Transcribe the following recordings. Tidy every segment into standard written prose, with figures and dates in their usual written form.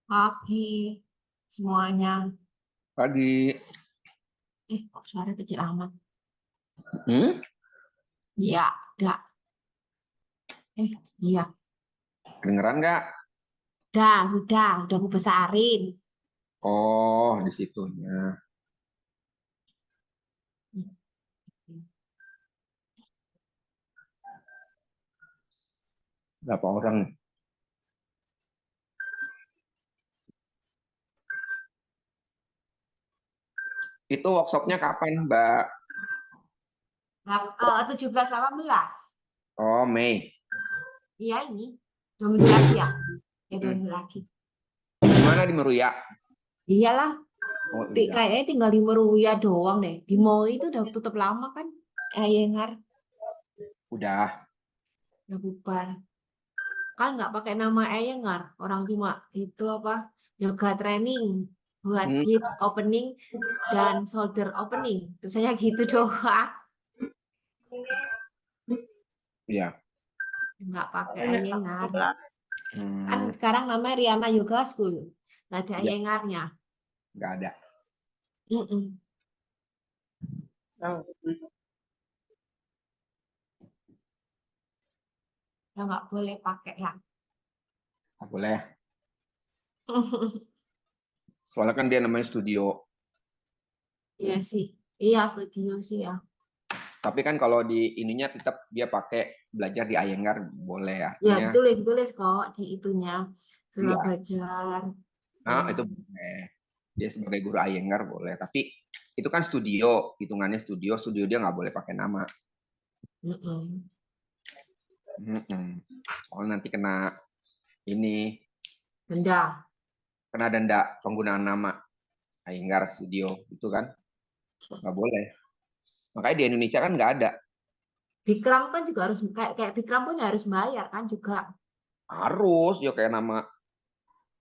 Pagi semuanya. Pagi. Kok suara kecil amat? Hmm? Iya, enggak. Iya. Kedengeran nggak? Sudah aku besarin. Oh, di situnya. Berapa orang nih? Itu workshopnya kapan, Mbak? 17-18. Oh, Mei. Iya ini. 2 minggu lagi ya? Ya 2 Hmm. minggu lagi. Di mana di Meruya? Iyalah. Oh iya. Kayaknya tinggal di Meruya doang deh. Di mall itu udah tutup lama kan? Yengar Udah. udah bubar. Kan nggak pakai nama Yengar. Orang cuma itu apa? Yoga training buat Hmm. hips opening dan shoulder opening. Terusnya gitu doang. Iya. Nggak pakai Yengar. Kan Hmm. sekarang namanya Riana Yoga School. Nggak ada Iya, Yengarnya. nggak ada. Mm-mm. Ya nggak boleh pakai lah. Nggak boleh. Soalnya kan dia namanya studio. Iya sih. Iya setuju sih ya. Tapi kan kalau di ininya tetap dia pakai belajar di Iyengar boleh Ya artinya. tulis kok di itunya. Surat Iya. belajar. Nah, Hmm. itu boleh. Dia sebagai guru Iyengar boleh. Tapi itu kan studio, hitungannya studio. Studio dia nggak boleh pakai nama. Mm-mm. Soalnya nanti kena ini, Benda. kena denda penggunaan nama Iyengar Studio itu kan nggak boleh. Makanya di Indonesia kan nggak ada. Bikram kan juga harus kayak Bikram pun harus bayar kan juga. Harus ya kayak nama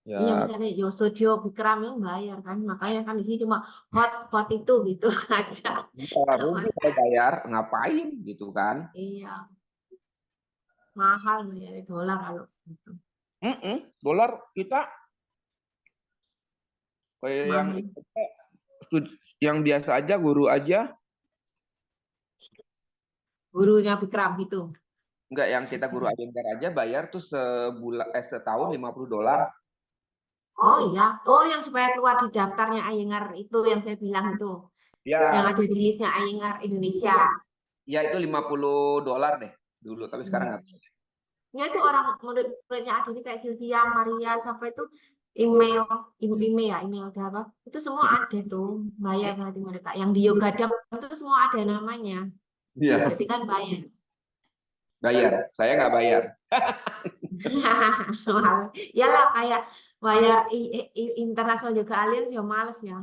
Iya ya misalnya Yo Studio Bikram yang bayar kan. Makanya kan di sini cuma hot itu gitu aja. rugi kalau bayar ngapain gitu kan. Iya, mahal nih dolar kalau gitu. Dolar kita kayak Mahal. yang biasa aja guru aja Gurunya Bikram gitu. nggak yang kita guru Iyengar aja bayar tuh setahun $50. Oh iya, oh yang supaya keluar di daftarnya Ayengar itu yang saya bilang itu, yang Ya, ada di listnya Ayengar Indonesia. ya itu $50 deh dulu, tapi sekarang Hmm. nggak. Ya itu orang murid-muridnya ada ini kayak Sylvia, Maria, siapa itu email, email ya, email ada apa? Itu semua ada tuh, bayar berarti mereka. Yang di Yoga Dam itu semua ada namanya. Iya, Jadi kan bayar. bayar. Saya nggak bayar. Mahal. Ya lah kayak bayar internasional juga alias ya males ya.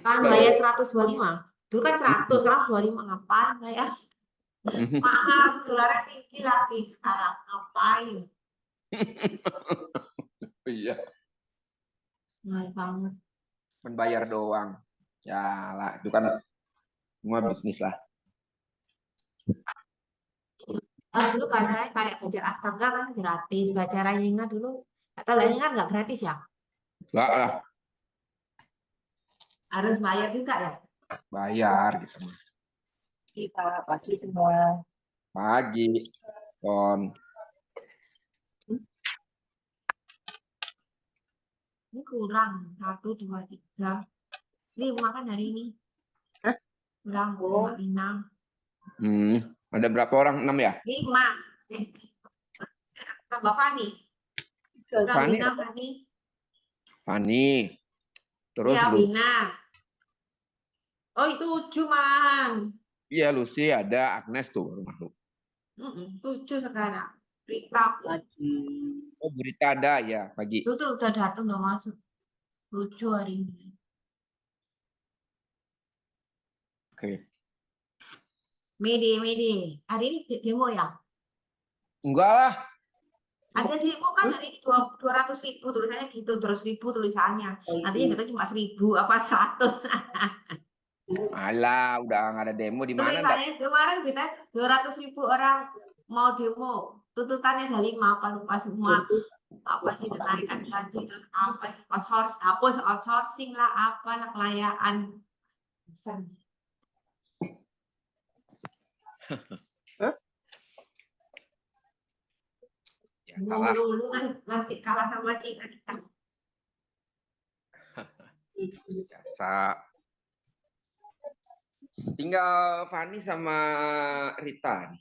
Kan bayar 125. Dulu kan 100, sekarang 25 ngapain bayar? Mahal, dolarnya tinggi lagi sekarang. Ngapain? Iya, Mahal banget. membayar doang. Ya lah, itu kan semua bisnis lah. Dulu kan saya kayak belajar astaga kan gratis. Belajar Ayinga dulu. Atau lainnya kan nggak gratis ya? Nggak lah, Harus bayar juga ya? bayar gitu. Kita pasti semua. Pagi, Ton. Ini kurang. 1, 2, 3. Ini makan hari ini. Kurang, cuma 6. Hmm, ada berapa orang? 6 ya? 5. Tambah Fani. Kurang Fani, 5 Fani. Fani. Terus Iya, lu, Bina. Oh, itu 7 malahan. iya Lucy ada, Agnes tuh baru masuk. 7 sekarang. Rita lagi. Oh, Berita ada ya pagi. Itu tuh udah datang, udah masuk. 7 hari ini. Oke. Mede. Hari ini demo ya? Enggak lah. Ada demo kan dari 200.000 tulisannya gitu, terus 1.000 tulisannya. Nantinya kita cuma 1.000 apa 100. Alah, udah nggak ada demo di mana ndak? Tulisannya kemarin kita 200.000 orang mau demo. tuntutannya ada 5 apa lupa semua. Apa sih kenaikan gaji, terus apa sih outsourcing lah, apalah kelayaan. Ya kalah. Nanti kalah sama Cina kita. Biasa. Tinggal Fani sama Rita nih.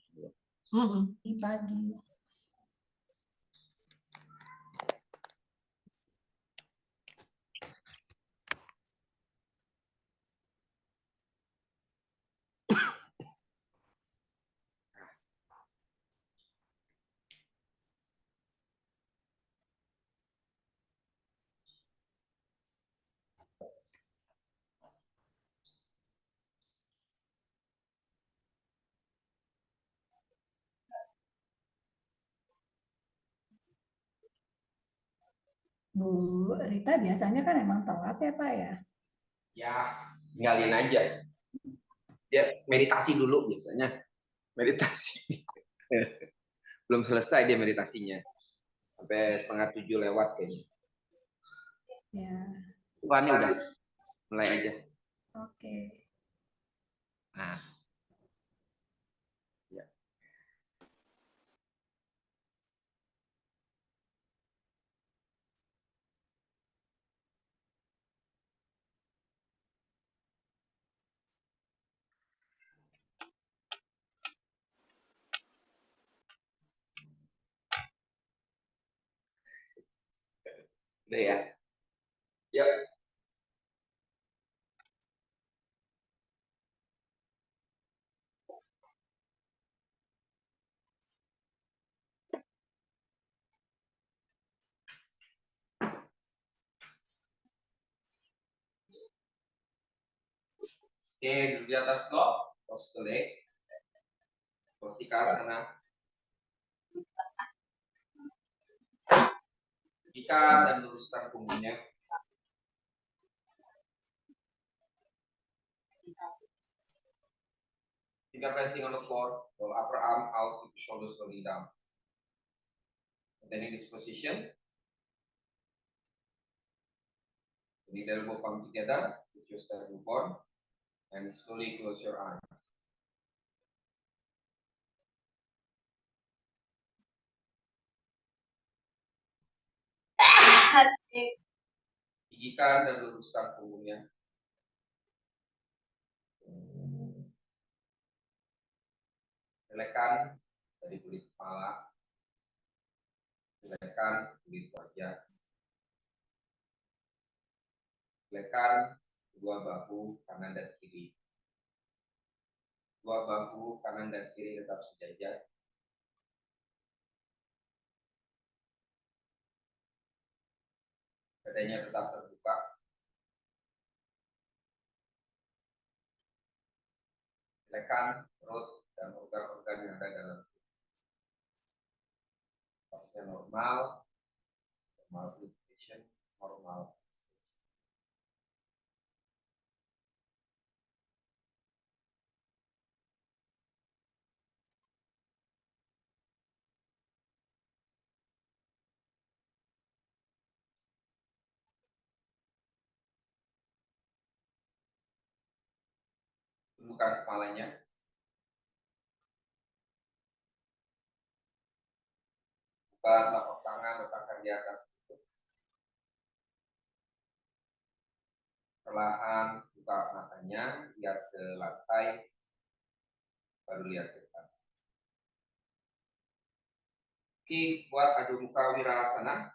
Di pagi. Bu Rita biasanya kan emang telat ya Pak ya? Ya, tinggalin aja. Dia meditasi dulu biasanya. Meditasi. Belum selesai dia meditasinya. Sampai 6:30 lewat kayaknya. Ya. Fani udah mulai aja. Oke. Nah. Ya. Udah ya. Yuk. Oke, duduk di atas blok, cross the leg, cross di sana. Ikat dan luruskan punggungnya. Finger pressing on the floor, roll upper arm out, keep shoulders rolling down. Maintaining this position. Bring the elbow palm together, put your sternum forward, and slowly close your arm. Tinggikan dan luruskan punggungnya. Lelekan dari kulit kepala, lelekan kulit wajah, lelekan kedua bahu kanan dan kiri. Dua bahu kanan dan kiri tetap sejajar. Dadanya tetap terbuka. Lelekan perut dan organ-organ yang ada dalam tubuh. Pasnya normal, normal position, normal. Tundukkan kepalanya. Buka telapak tangan, letakkan di atas lutut. Perlahan buka matanya, lihat ke lantai, baru lihat ke depan. Oke, buat Adho Mukha Wirasana.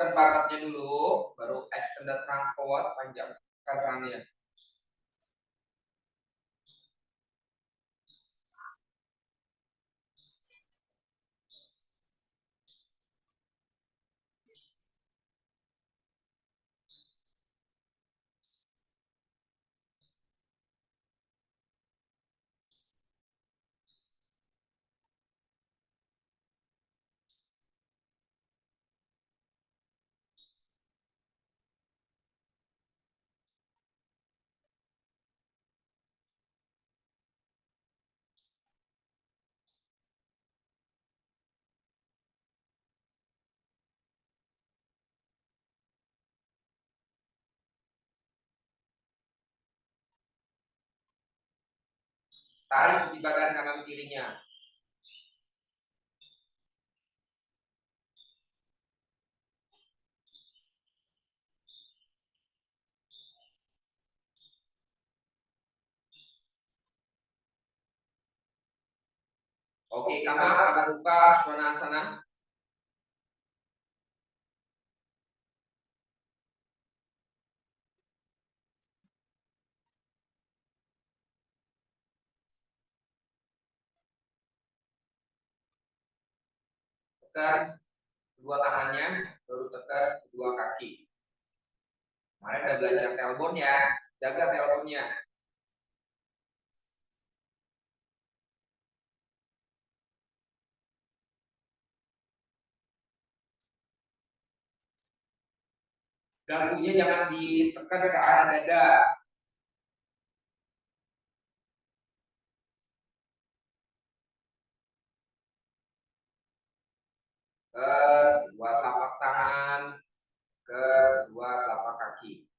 Tekan bakatnya dulu, baru extended trunk forward, panjangkan tangannya. Tarik sisi badan kanan kirinya. Oke, Kama pada buka Svanasana. Tekan kedua tangannya, baru tekan kedua kaki. Kemarin udah belajar tailbone ya, jaga tailbone-nya. Dagunya jangan ditekan ke arah dada. Ke dua telapak tangan, ke dua telapak kaki.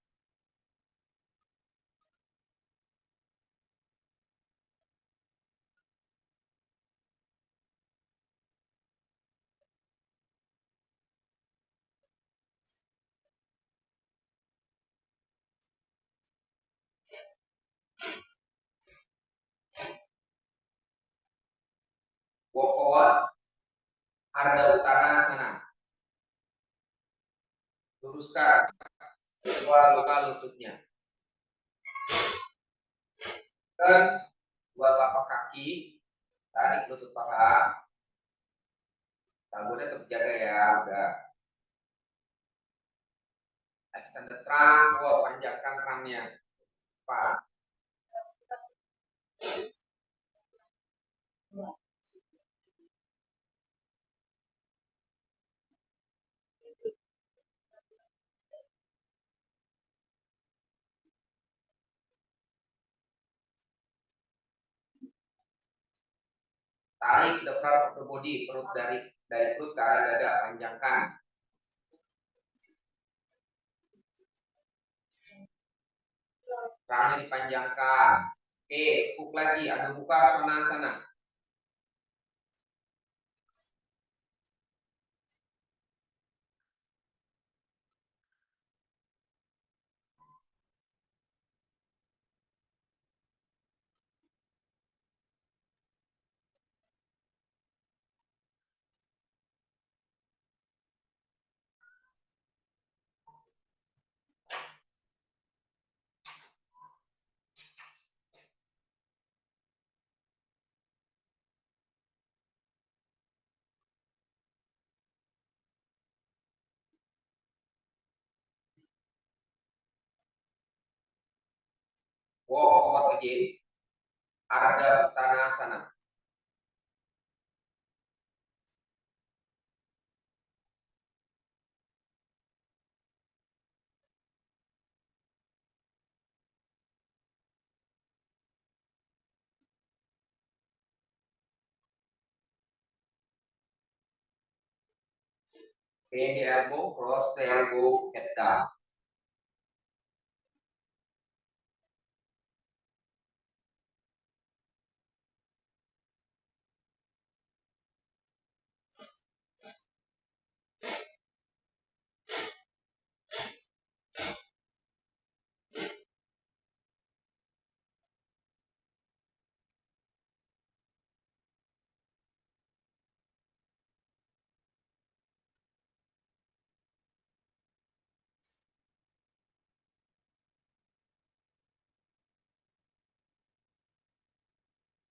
Walk forward, Ardha Uttanasana. Luruskan dua lututnya. Dan dua telapak kaki, tarik lutut paha. Tailbone terjaga ya, udah. Extend the trunk, panjangkan trunk-nya. Pak. Tarik the front of the body, perut dari perut ke arah dada, panjangkan. Tangannya dipanjangkan. Oke, tekuk lagi, Adho Mukha Svanasana. Walk forward again. Ardha Uttanasana. Bend the elbow, cross the elbow, head down.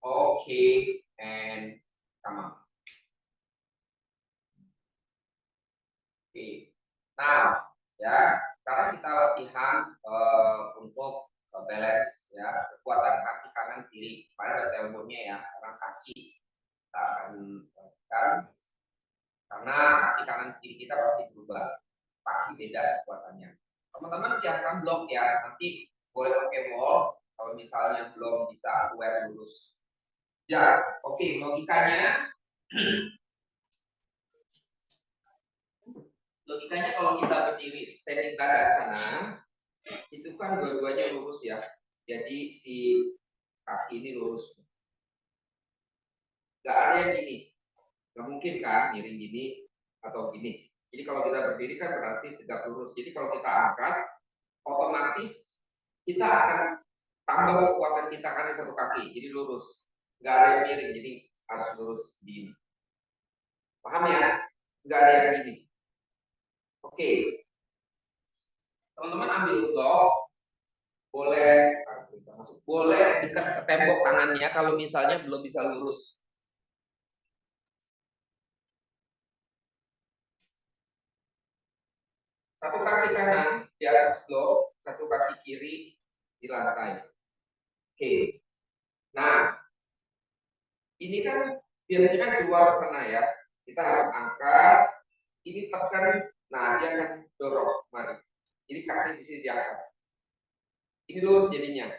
Okay, and come on. Oke. Nah, ya, sekarang kita latihan untuk balance ya, kekuatan kaki kanan kiri. Kemarin ada tailbone-nya ya, sekarang kaki kita akan lakukan karena kaki kanan kiri kita pasti berubah, pasti beda kekuatannya. Teman-teman siapkan blok ya, nanti boleh pakai wall kalau misalnya belum bisa aware lurus. Ya, oke, logikanya kalau kita berdiri standing tadasana itu kan dua-duanya lurus ya. Jadi si kaki ini lurus. Nggak ada yang gini. Nggak mungkin kan miring gini atau gini. Jadi kalau kita berdiri kan berarti tegak lurus. Jadi kalau kita angkat, otomatis kita akan tambah kekuatan kita karena satu kaki. Jadi lurus. Nggak ada yang miring. Jadi harus lurus gini. Paham ya? Nggak ada yang gini. Oke. Teman-teman ambil blok. Boleh dekat ke tembok tangannya kalau misalnya belum bisa lurus. Satu kaki kanan di atas blok, satu kaki kiri di lantai. Oke. Nah, ini kan biasanya kan keluar sana ya. Kita harus angkat, ini tekan, nah dia akan dorong. Mari. Jadi kaki di sini diangkat. Ini lurus jadinya.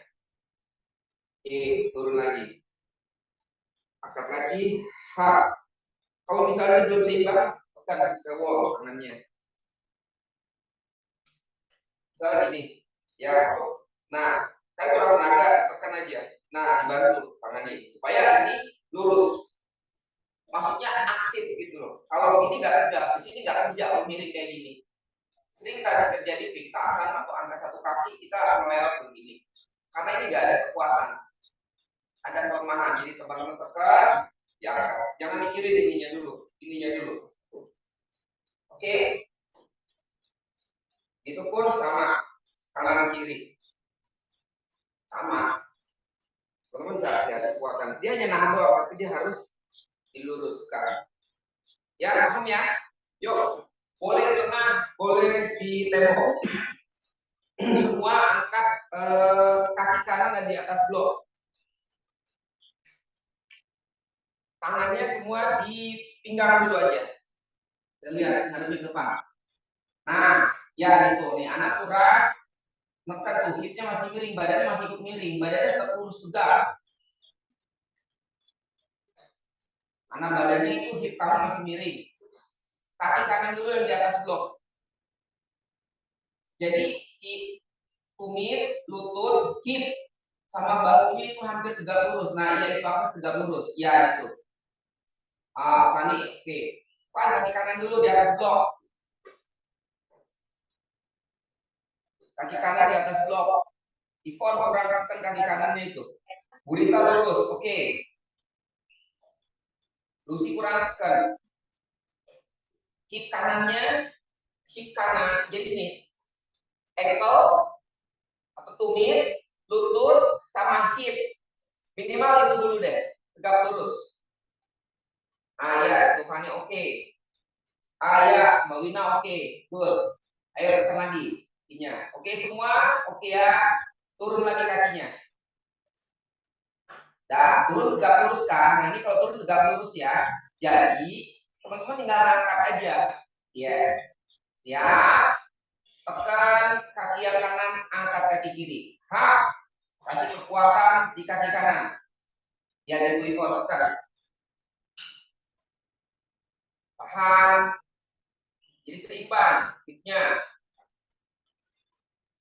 Turun lagi. Angkat lagi, H. Kalau misalnya belum seimbang, tekan ke wall tangannya. Misalnya ini, ya. Nah, kan kurang tenaga, tekan aja. Nah, dibantu tangannya supaya ini lurus. Maksudnya aktif gitu loh. Kalau ini nggak kerja, di sini nggak kerja, miring kayak gini. Sering tadi terjadi fiksasan atau angkat satu kaki kita melewat begini. Karena ini nggak ada kekuatan, ada kelemahan. Jadi teman-teman tekan, diangkat. Jangan mikirin ininya dulu. Oke. Itu pun sama kanan kiri. Sama. Teman-teman bisa ada kekuatan. Dia hanya nahan doang, tapi dia harus diluruskan. Ya, paham ya? Yuk, boleh di tengah, boleh di tembok. Semua angkat kaki kanan dan di atas blok. Tangannya semua di pinggang dulu aja. Kita lihat harus di depan. Nah, ya itu nih anak kurang nekat tuh, hipnya masih miring, badannya masih ikut miring, badannya tetap lurus tegak. Karena badannya itu hip kamu masih miring. Kaki kanan dulu yang di atas blok. Jadi si tumit, lutut, hip sama bahunya itu hampir tegak lurus. Nah, iya itu apa tegak lurus? Ya itu. Fani, oke. Kaki kanan dulu di atas blok. Kaki kanan di atas blok. Ivon kurangkan kaki kanannya itu. Burita lurus, oke. Lucy kurangkan. Hip kanannya, hip kanan. Jadi sini, ankle atau tumit, lutut, sama hip. Minimal itu dulu deh, tegak lurus. Ya, itu Fani oke. Ya, Mbak Wina oke. Good. Ayo tekan lagi. Oke semua, oke ya. Turun lagi kakinya. Dah, turun tegak lurus kan. Nah, ini kalau turun tegak lurus ya. Jadi, teman-teman tinggal angkat aja. Yes. Siap. Tekan kaki yang kanan, angkat kaki kiri. Kasih kekuatan di kaki kanan. Ya, dan Ibu tekan. Tahan. Jadi seimbang, hipnya.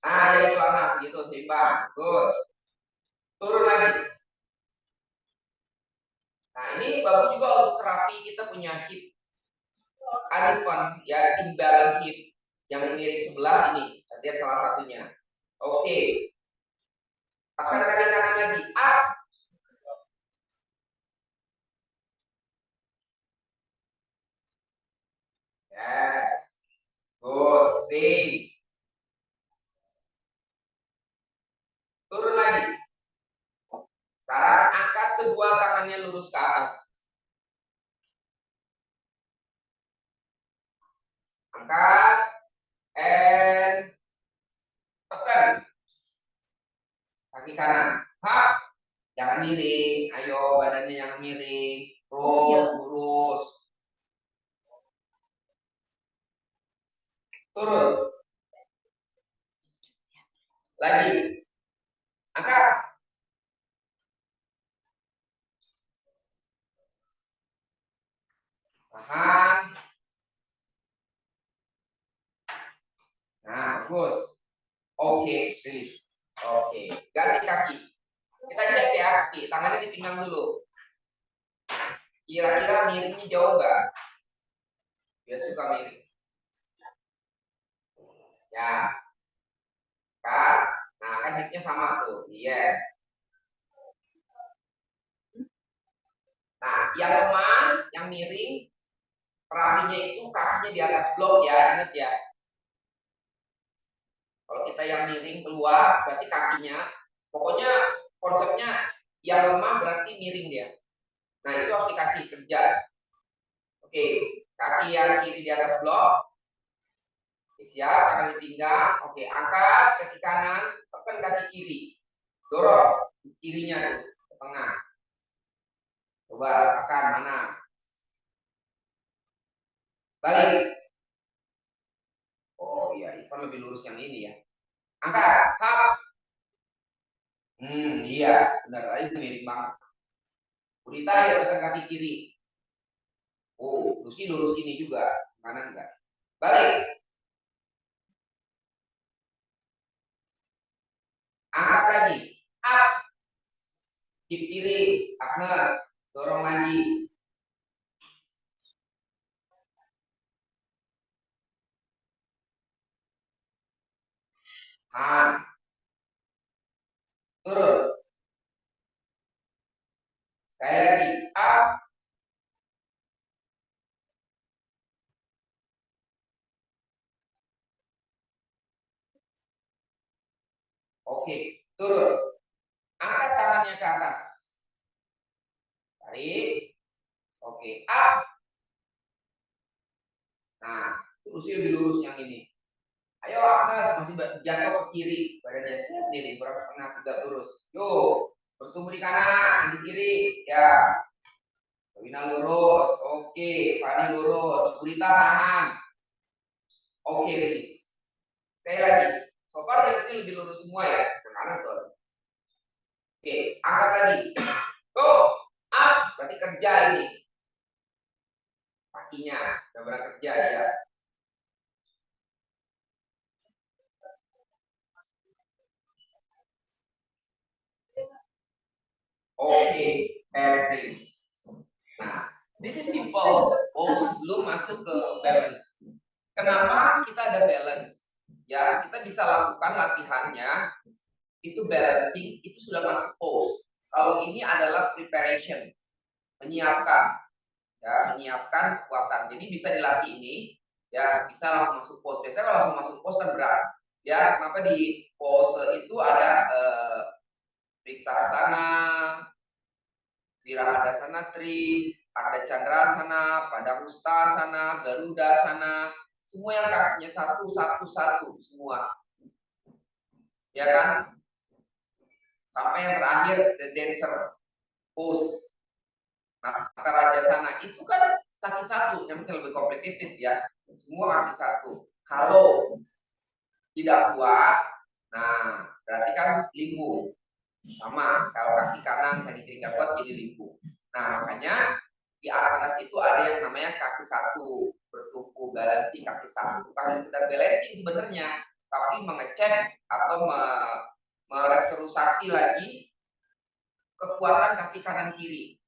Ya itu anak, gitu seimbang. Good. Turun lagi. Nah, ini bagus juga untuk terapi kita punya hip uneven, ya imbalance hip yang miring sebelah ini. Lihat salah satunya. Oke. Tekan kaki kanan lagi. Up. Yes. Good. Stay. Turun lagi. Sekarang angkat kedua tangannya lurus ke atas. Angkat. And tekan. Kaki kanan. Jangan miring. Ayo badannya yang miring. Lurus. Turun. Lagi. Angkat. Tahan. Nah, bagus. Oke, release. Oke, ganti kaki. Kita cek ya kaki. Tangannya di pinggang dulu. Kira-kira miringnya jauh nggak? Dia suka miring. Ya, kan? Nah, kan hipnya sama tuh. Yes. Nah, yang lemah, yang miring, terapinya itu kakinya di atas blok ya, ingat ya. Kalau kita yang miring keluar, berarti kakinya, pokoknya konsepnya yang lemah berarti miring dia. Nah, itu harus dikasih kerja. Oke, kaki yang kiri di atas blok. Siap, tangan di pinggang. Oke, angkat kaki kanan, tekan kaki kiri. Dorong kirinya ke tengah. Coba rasakan mana. Balik. Oh iya, Ivan lebih lurus yang ini ya. Angkat, hap. Iya, benar. Tadi mirip banget. Gurita ya tekan kaki kiri. Oh, Lucy lurus ini juga. Kanan enggak. Balik. Angkat lagi. Up. Hip kiri. Agnes. Dorong lagi. Han. Turun. Sekali lagi. Up. Oke. Turun. Angkat tangannya ke atas. Tarik. Oke. Up. Nah, Lucy lebih lurus yang ini. Ayo Agnes, masih jatuh ke kiri. Badannya sendiri, berapa tengah tegak lurus. Yuk, bertumbuh di kanan, di kiri. Ya. Wina lurus. Oke, Fani lurus. Gurita tahan. Oke, Riz. Sekali lagi. So far ini lebih lurus semua ya. Ke kanan tuh. Oke, angkat lagi. Go. Up. Berarti kerja ini. Kakinya. Udah berangkat kerja ya. Oke, everything. Nah, this is simple. Sebelum masuk ke balance. Kenapa kita ada balance? Ya, kita bisa lakukan latihannya. Itu balancing, itu sudah masuk pose. Kalau ini adalah preparation, menyiapkan, ya, menyiapkan kekuatan. Jadi bisa dilatih ini, ya, bisa langsung masuk pose. Biasanya kalau langsung masuk pose kan berat. Ya, kenapa di pose itu ada Viksasana, Virahadasana Tri, ada Chandrasana, Padangusthasana, Garudasana, semua yang kakinya satu semua. Ya kan? Sampai yang terakhir the dancer pose. Nah, Rajasana itu kan kaki satu, yang lebih complicated ya. Semua kaki satu. Kalau tidak kuat, nah berarti kan limbu. Sama, kalau kaki kanan, kaki kiri nggak kuat jadi limbu. Nah, makanya di asanas itu ada yang namanya kaki satu, bertumpu balancing kaki satu. Bukan sekedar balancing sebenarnya, tapi mengecek atau merestrukturisasi lagi kekuatan kaki kanan kiri.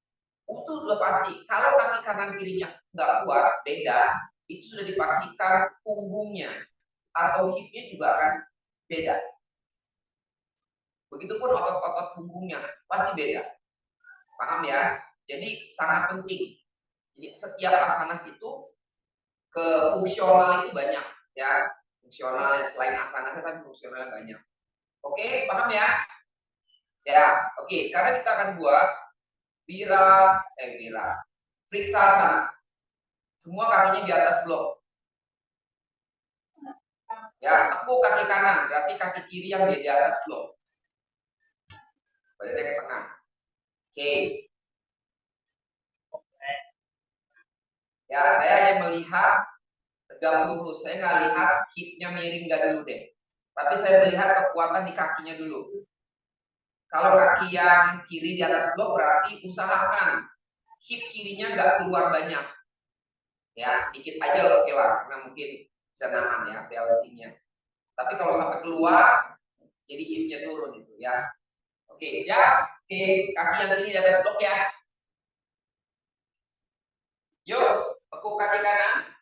Itu sudah pasti. Kalau kaki kanan kirinya nggak kuat, beda, itu sudah dipastikan punggungnya atau hipnya juga akan beda. Begitupun otot-otot punggungnya pasti beda. Paham ya? Jadi sangat penting. Jadi setiap asanas itu ke fungsional itu banyak ya. Fungsional selain asanasnya tapi fungsionalnya banyak. Oke, paham ya? Ya, oke. Sekarang kita akan buat Vira. Friksasana. Semua kakinya di atas blok. Ya, tepuk kaki kanan, berarti kaki kiri yang di atas blok. Badannya ke tengah. Oke. Ya, saya hanya melihat tegak lurus. Saya nggak lihat hipnya miring nggak dulu deh. Tapi saya melihat kekuatan di kakinya dulu. Kalau kaki yang kiri di atas blok berarti usahakan hip kirinya nggak keluar banyak. Ya, dikit aja oke lah, karena mungkin bisa nahan ya balancingnya. Tapi kalau sampai keluar, jadi hipnya turun itu ya. Oke, siap. Oke, kaki yang ini di atas blok ya. Yuk, tekuk kaki kanan,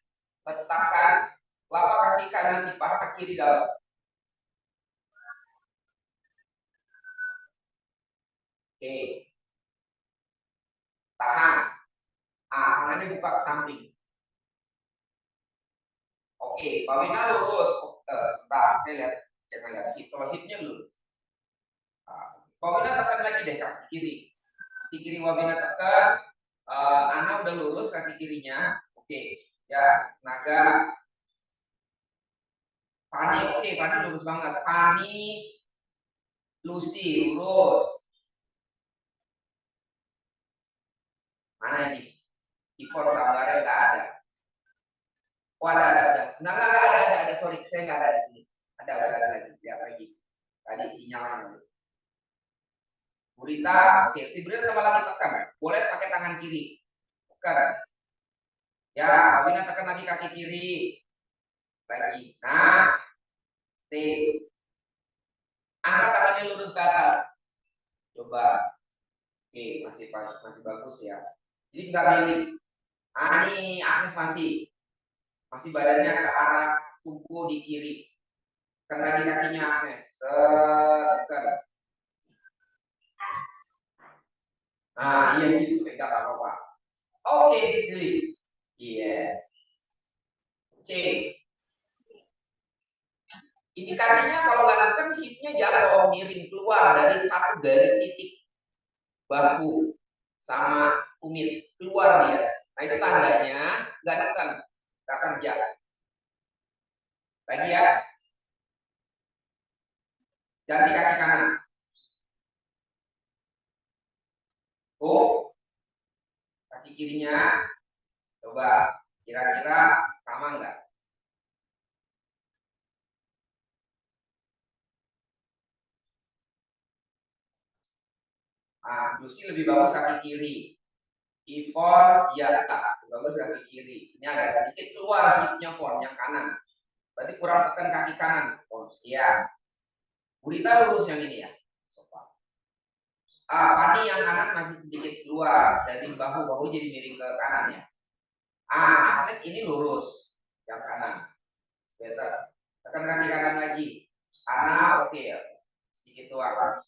letakkan telapak kaki kanan di paha kiri dalam. Oke. Tahan. Tangannya buka ke samping. Oke, Pak Wina lurus. Sebentar, saya lihat. Jangan lihat hip. Kalau hipnya lurus. Pak Wina tekan lagi deh kaki kiri. Kaki kiri Pak Wina tekan. Ana udah lurus kaki kirinya. Oke. Ya, naga. Fani, oke, Fani lurus banget. Fani, Lucy, lurus. Mana ini? Before gambarnya nggak ada. Oh, ada. Nggak ada. Sorry, saya nggak ada di sini. Ada lagi. Lihat lagi. Tadi sinyalnya. Burita, oke. Tibril coba lagi tekan. Boleh pakai tangan kiri. Tekan. Ya, Wina tekan lagi kaki kiri. Lagi. Nah, T. Angkat tangannya lurus ke atas. Coba. Oke, masih bagus ya. Jadi nggak miring. Ini Agnes masih badannya ke arah tubuh di kiri. Tekan lagi kakinya Agnes. Tekan. Nah, iya gitu. Enggak apa-apa. Oke, release. Yes. C. Indikasinya kalau nggak neken hipnya jatuh miring keluar dari satu garis titik bahu sama tumit keluar dia. Nah itu tandanya nggak neken, nggak kerja. Lagi ya. Ganti kaki kanan. Oh, kaki kirinya. Coba kira-kira sama nggak? Lucy lebih bagus kaki kiri. Ivon, ya tak, bagus kaki kiri. Ini agak sedikit keluar hipnya Fon yang kanan. Berarti kurang tekan kaki kanan. Oh, iya. Burita lurus yang ini ya. Pani yang kanan masih sedikit keluar dari bahu jadi miring ke kanan ya. Agnes ini lurus yang kanan. Better. Tekan kaki kanan lagi. Ana oke ya. Sedikit keluar.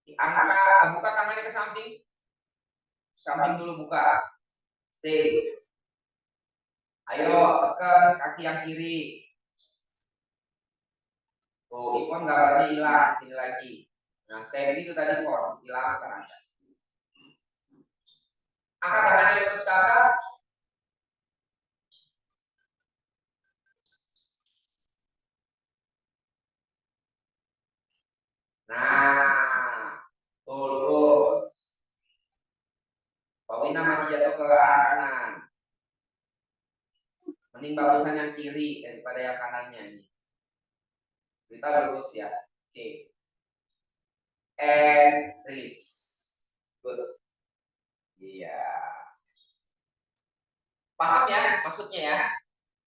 Buka tangannya ke samping. Samping dulu buka. Stay. Ayo tekan kaki yang kiri. Tuh, Ipon gambarnya hilang. Sini lagi. Nah, kayak itu tadi Ipon. Hilang kan ada. Angkat tangannya lurus ke atas. Nah, lurus. Pak Wina masih jatuh ke arah kanan. Mending bagusan yang kiri daripada yang kanannya ini. Kita lurus ya. Oke. And release. Good. Iya. Paham ya maksudnya ya?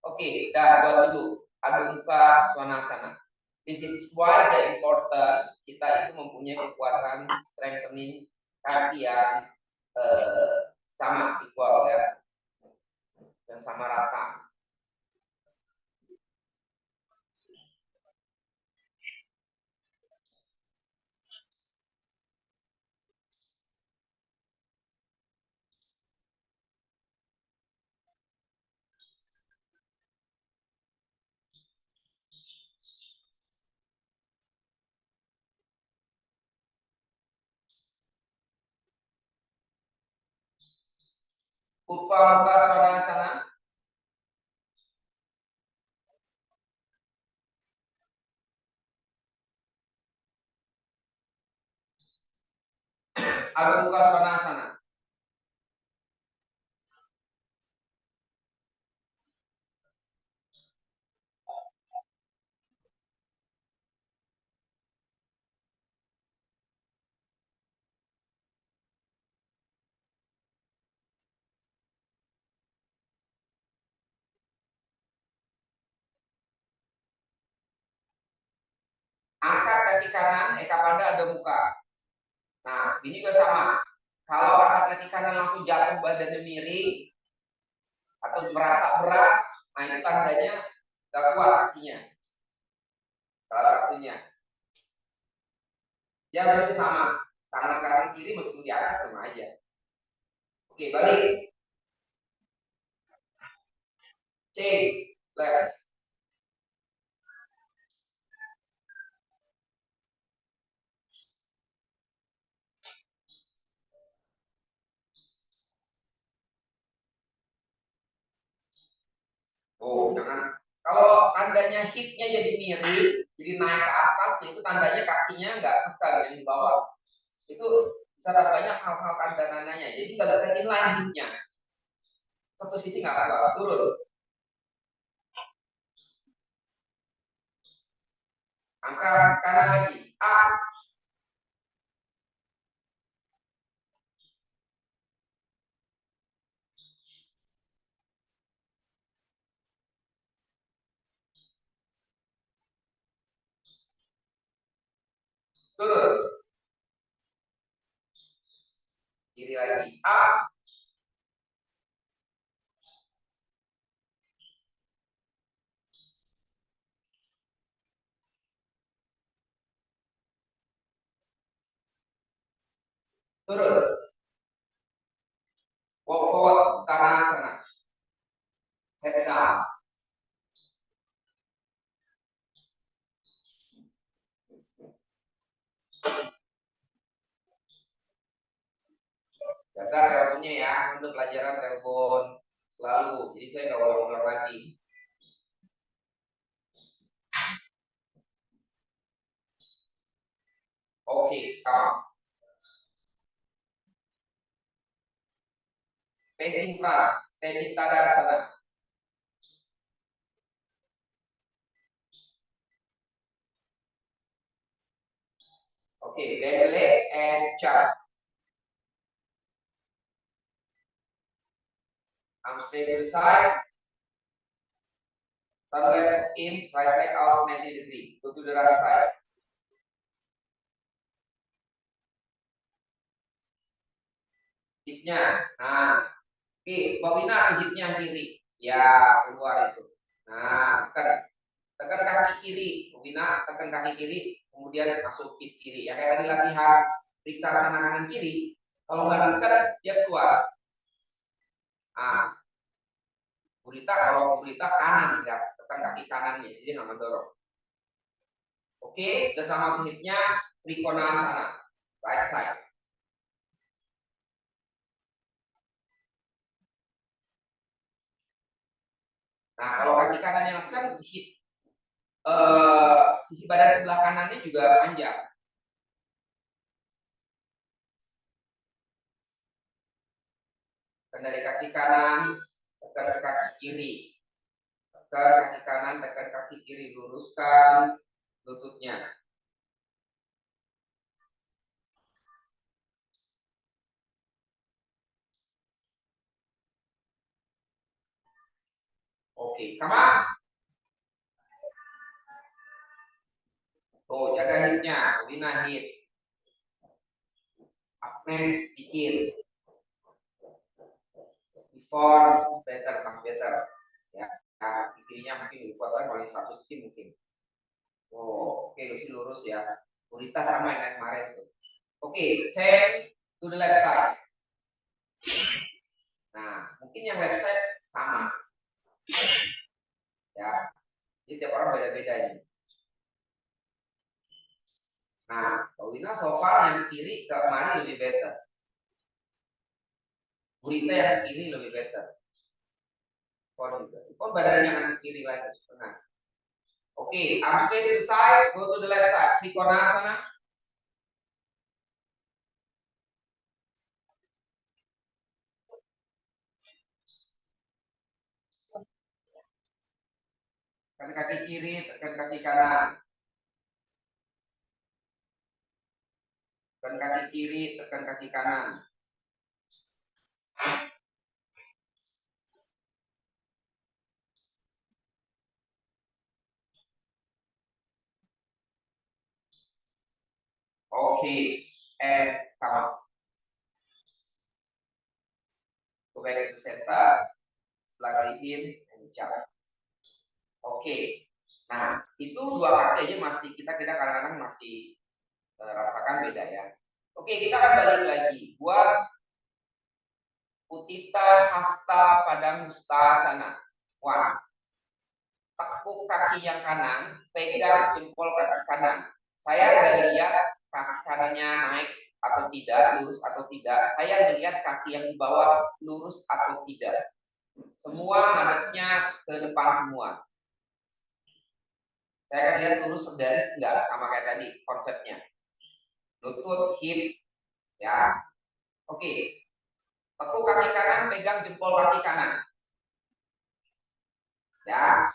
Oke, dah buat dulu. Aduk muka swanasana. This is why the important kita itu mempunyai kekuatan strengthening kaki yang sama equal ya, yang sama rata. Utpa muka swanasana. Aduk muka swanasana. Angkat kaki kanan, Eka Panda ada muka. Nah, ini juga sama. Kalau angkat kaki kanan langsung jatuh badannya miring atau merasa berat, nah itu tandanya nggak kuat kakinya. Salah satunya. Ya berarti sama. Tangan kanan kiri meskipun diangkat sama aja. Oke, balik. Change. Left. Oh, jangan. Kalau tandanya hipnya jadi miring, jadi naik ke atas, itu tandanya kakinya nggak tekan yang di bawah. Itu bisa banyak hal-hal tanda-tandanya. Jadi nggak bisa inline hipnya. Satu sisi nggak apa-apa, turun. Angkat kanan lagi. Up. Turun. Kiri lagi. Up. Turun. Walk forward. Tanasana. Head down. Jaga teleponnya ya, untuk pelajaran telepon selalu. Jadi saya nggak ulang-ulang lagi. Oke, calm. Facing front, standing tadasana. Oke, bend the leg and jump. Arm straight to the side. Turn left in, right leg out 90 degree. Go to the right side. Hipnya. Nah, oke, bawina hipnya kiri. Ya, keluar itu. Nah, tekan kaki kiri. Bawina tekan kaki kiri, kemudian masuk hip kiri. Ya kayak tadi latihan periksa sana kanan kiri. Kalau nggak tekan, dia keluar. Nah, Burita kanan ya, tekan kaki kanannya, jadi nggak mendorong. Oke, sudah sama hipnya, trikonasana, right side. Nah, kalau kaki kanannya lakukan, sisi badan sebelah kanannya juga panjang. Tekan dari kaki kanan, tekan ke kaki kiri. Tekan kaki kanan, tekan kaki kiri, luruskan lututnya. Oke, come on. Tuh, jaga hipnya, Wina hip. Upness sedikit. Before, better, much better. Ya, kirinya mungkin lebih kuat kan, paling satu sisi mungkin. Oh, oke, Lucy lurus ya. Burita sama yang kemarin tuh. Oke, turn to the left side. Nah, mungkin yang left side sama. Ya, jadi tiap orang beda-beda ini. Nah, Wina so far yang kiri ke kemarin lebih better. Burita yang kiri lebih better. Kon badannya yang kiri lagi. Nah, oke, arm straight to the side, go to the left side. Trikonasana. Tekan kaki kiri, tekan kaki kanan. Tekan kaki kiri, tekan kaki kanan. Oke, and come out. back to center, plug in, and jump. Oke. Nah, itu dua kaki aja masih kita kadang-kadang masih rasakan beda ya. Oke, kita akan balik lagi buat Utthita Hasta Padangusthasana. One. Tekuk kaki yang kanan, pegang jempol kaki kanan. Saya nggak lihat kaki kanannya naik atau tidak, lurus atau tidak. Saya melihat kaki yang di bawah lurus atau tidak. Semua madepnya ke depan semua. Saya akan lihat lurus garis enggak, sama kayak tadi konsepnya. Lutut, hip, ya. Oke. Tekuk kaki kanan, pegang jempol kaki kanan. Ya.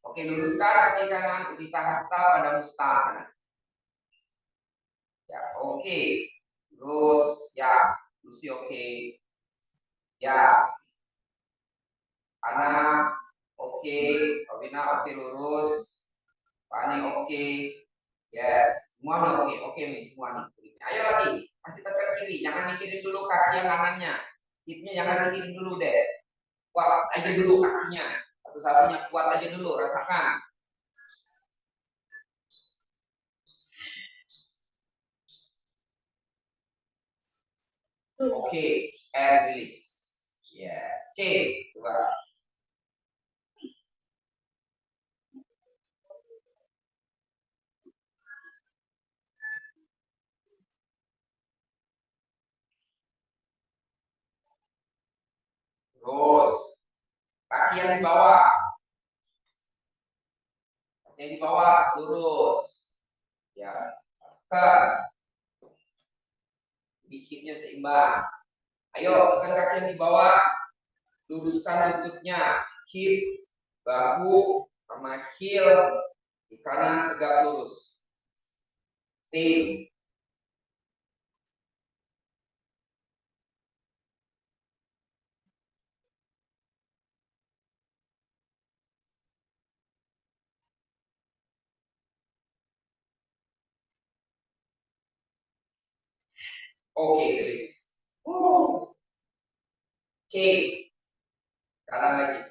Oke, luruskan kaki kanan, Utthita Hasta Padangusthasana. Ya, oke. Terus, ya, Lucy oke. Ya. Ana, oke. Robina oke, lurus. Pani oke. Yes, semua oke. Oke nih, semua nih. Ayo lagi, masih tekan kiri. Jangan mikirin dulu kaki yang kanannya. Hipnya jangan mikirin dulu deh. Kuat aja dulu kakinya. Satu-satunya kuat aja dulu, rasakan. Oke, and release. Yes, C. Coba. Terus, kaki yang di bawah. Kaki yang di bawah, lurus. Ya, tekan. Dikitnya seimbang. Ayo, tekan kaki yang di bawah. Luruskan lututnya. Hip, bahu, sama heel. Di kanan tegak lurus. Stay. Oke, release. C. Kanan lagi.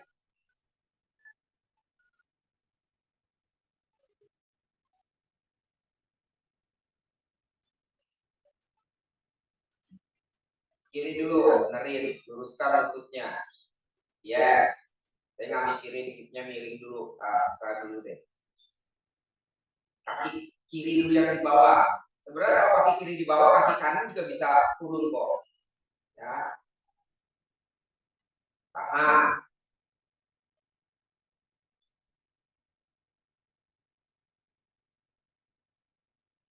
Kiri dulu, benerin, luruskan lututnya. Ya, saya nggak mikirin hipnya miring dulu. Sekarang dulu deh. Kaki kiri dulu yang di bawah. Sebenarnya kalau kaki kiri di bawah, kaki kanan juga bisa turun kok. Ya. Tahan.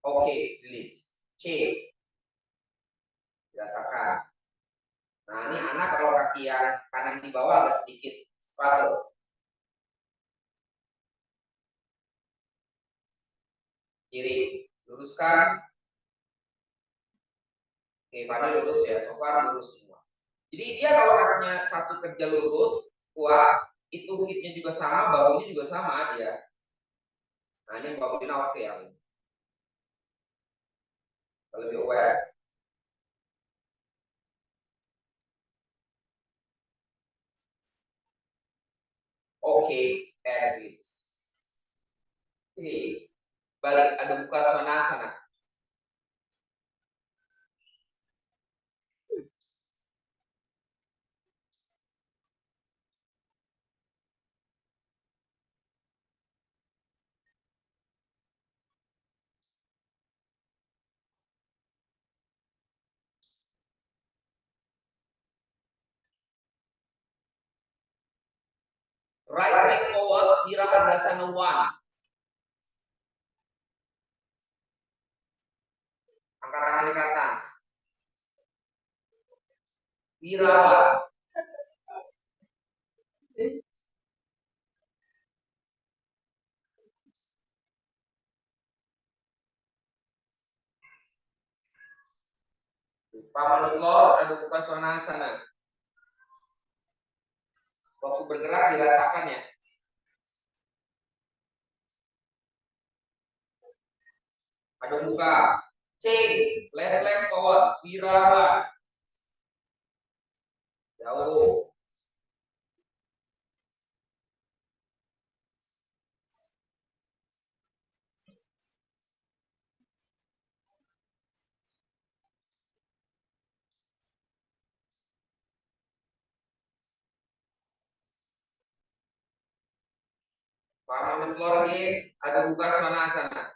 Oke, release. C. Rasakan. Nah, ini anak kalau kaki yang kanan di bawah agak sedikit struggle. Kiri, luruskan. Oke, pada lurus ya, so far lurus semua. Jadi dia kalau kakinya satu kerja lurus, kuat, itu hipnya juga sama, bahunya juga sama dia. Nah, ini Mbak Budina oke ya. Lebih aware. Oke, Eris. Oke, balik Adho Mukha Svanasana. Right leg forward, Virabhadrasana 1. Angkat tangan ke atas. Virabha. Palm floor, Adho Mukha Svanasana. Waktu bergerak dirasakan ya. Adho Mukha. Change, left leg forward, Virabha. Jauh. Pak on the floor again. Ada buka sana.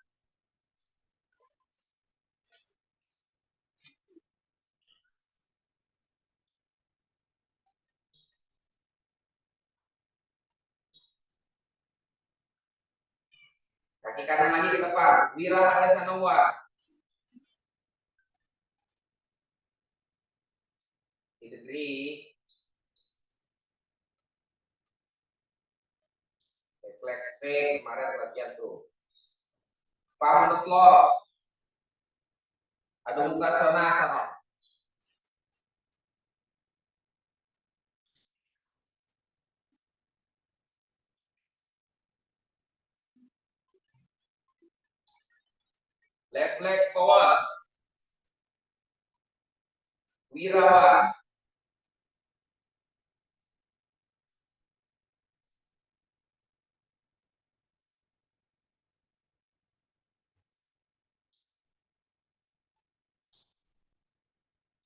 Kaki kanan lagi ke depan. Wira Hadasanawa. Degree. Reflex straight. Kemarin latihan tuh. Palm on the floor. Ada buka sana. Left leg forward. Wirawa.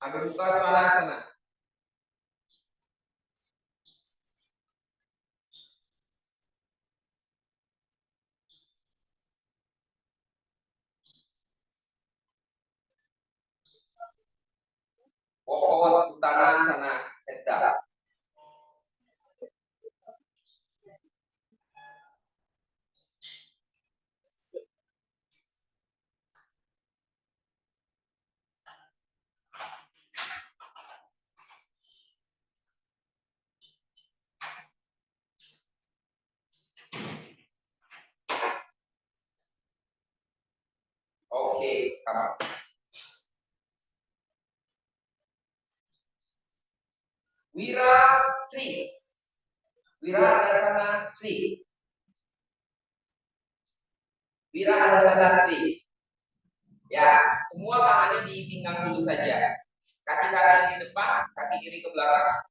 Ada buka sana. Walk forward Uttanasana. Head up. Okay, come on. Wira 3. Wira Hadasana 3. Wira Hadasana 3. Ya, semua tangannya di pinggang dulu saja. Kaki kanan di depan, kaki kiri ke belakang.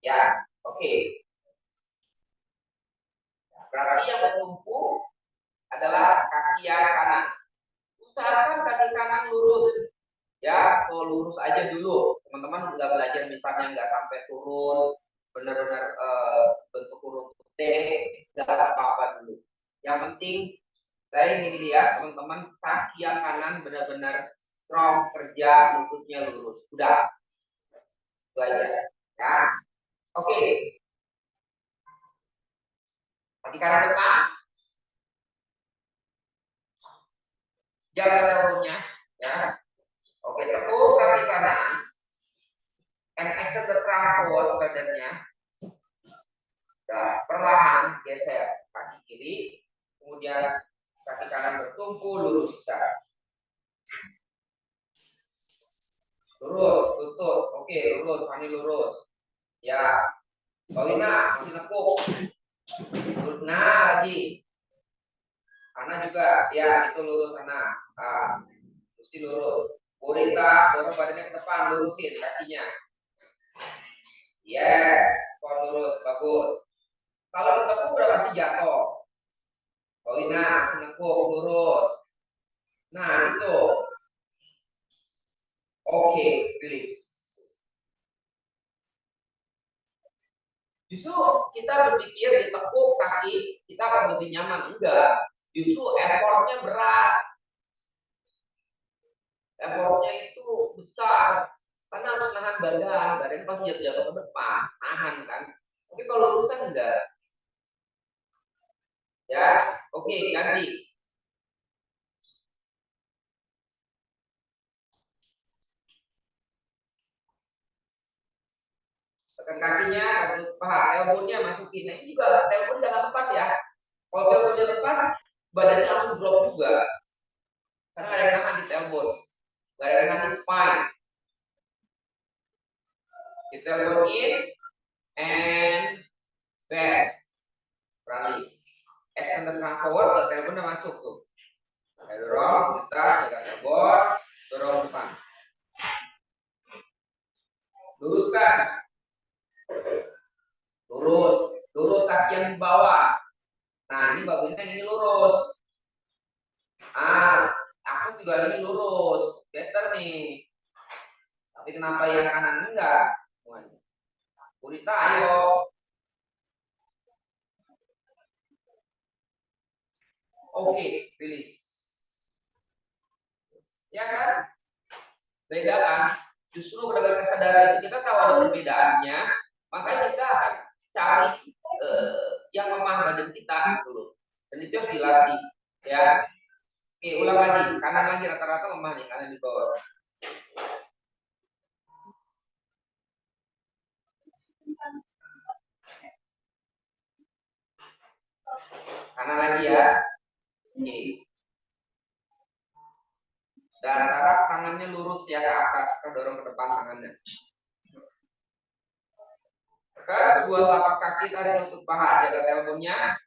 Ya, oke. Berarti yang bertumpu adalah kaki yang kanan. Usahakan kaki kanan lurus. Ya, lurus aja dulu. Teman-teman udah belajar misalnya nggak sampai turun, benar-benar bentuk huruf T, nggak apa-apa dulu. Yang penting saya ingin lihat teman-teman kaki yang kanan benar-benar strong, kerja, lututnya lurus. Udah, itu aja. Ya, oke. Kaki kanan depan, jaga daunnya, ya. Oke, tekuk kaki kanan, and extend the trunk forward badannya. Nah, perlahan geser kaki kiri, kemudian kaki kanan bertumpu luruskan. Lurus, lutut, oke, lurus, Fani lurus. Ya, Paulina masih nekuk. Nah, lagi. Ana juga, ya itu lurus Ana. Mesti lurus. Burita, dorong badannya ke depan, lurusin kakinya. Kon lurus, bagus. Kalau ditekuk udah pasti jatuh. Paulina masih nekuk, lurus. Nah, itu. Oke, release. Justru kita berpikir ditekuk kaki, kita akan lebih nyaman. Enggak. Justru effortnya berat. Effortnya itu besar. Karena harus nahan badan pasti jatuh ke depan, nahan kan. Tapi kalau lurus kan enggak. Ya, oke, ganti. Tekan kakinya, paha, elbow-nya masukin. Nah, ini juga elbow jangan lepas ya. Kalau elbow-nya lepas, badannya langsung drop juga. Karena ada yang nahan di elbow. Gak ada yang nahan di spine. Kita elbow in and back. Rally. Extend the trunk forward, elbow-nya masuk tuh. Dorong, kita jaga elbow, dorong depan. luruskan. Lurus kaki yang di bawah. Nah, ini Mbak Wina ini lurus. Aku juga ini lurus. Better nih. Tapi kenapa yang kanan enggak? Purita, ayo. Oke, rilis. Ya kan? Beda kan? Justru dengan kesadaran itu kita tahu ada perbedaannya, makanya kita akan cari yang lemah badan kita dulu. Dan itu harus dilatih. Ya. Oke, ulang lagi. Kanan lagi rata-rata lemah nih, kanan di bawah. Kanan lagi ya. Oke. Dan harap tangannya lurus ya ke atas, kita dorong ke depan tangannya. Kedua telapak kaki tarik lutut paha, jaga tailbone-nya.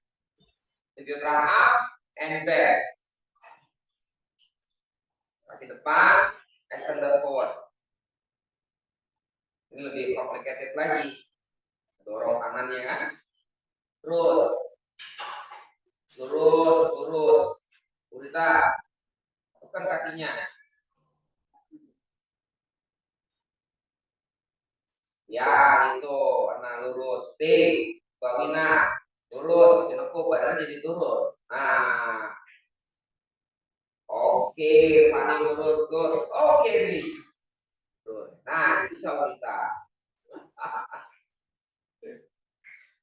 Jadi up and back. Kaki depan, extended forward. Ini lebih complicated lagi. Dorong tangannya kan. Terus. Lurus. Purita. Tekan kakinya. Ya, itu. Nah, lurus. T. Mbak Wina. Lurus. Masih nekuk. Badannya jadi turun. Nah. Oke. Fani lurus. Good. Oke, Riz. Nah, bisa Purita.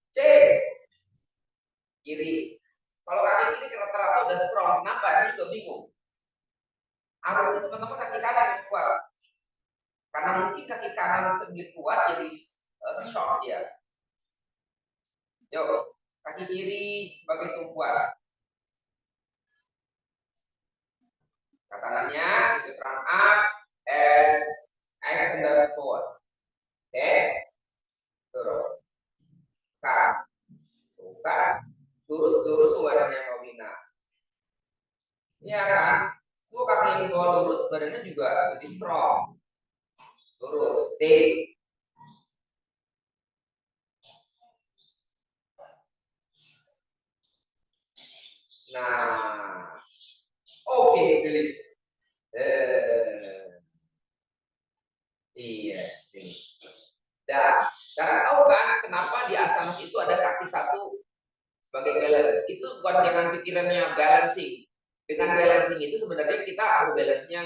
C. Kiri. Kalau kaki kiri rata-rata udah strong. Kenapa? Ini juga bingung. Harusnya teman-teman kaki kanan yang kuat. Karena mungkin kaki kanan sedikit kuat jadi shock ya. Yuk, kaki kiri sebagai tumpuan. Tangannya itu terang up and extend forward. Oke. Turun. Bukan. Lurus badannya mau bina. Iya kan? Tuh kaki yang bawah lurus badannya juga lebih strong. Lurus. T. Nah, oke, rilis. Iya, ini. Dan karena tahu kan kenapa di asanas itu ada kaki satu sebagai balance. Itu bukan dengan pikirannya balancing. Dengan balancing itu sebenarnya kita balance-nya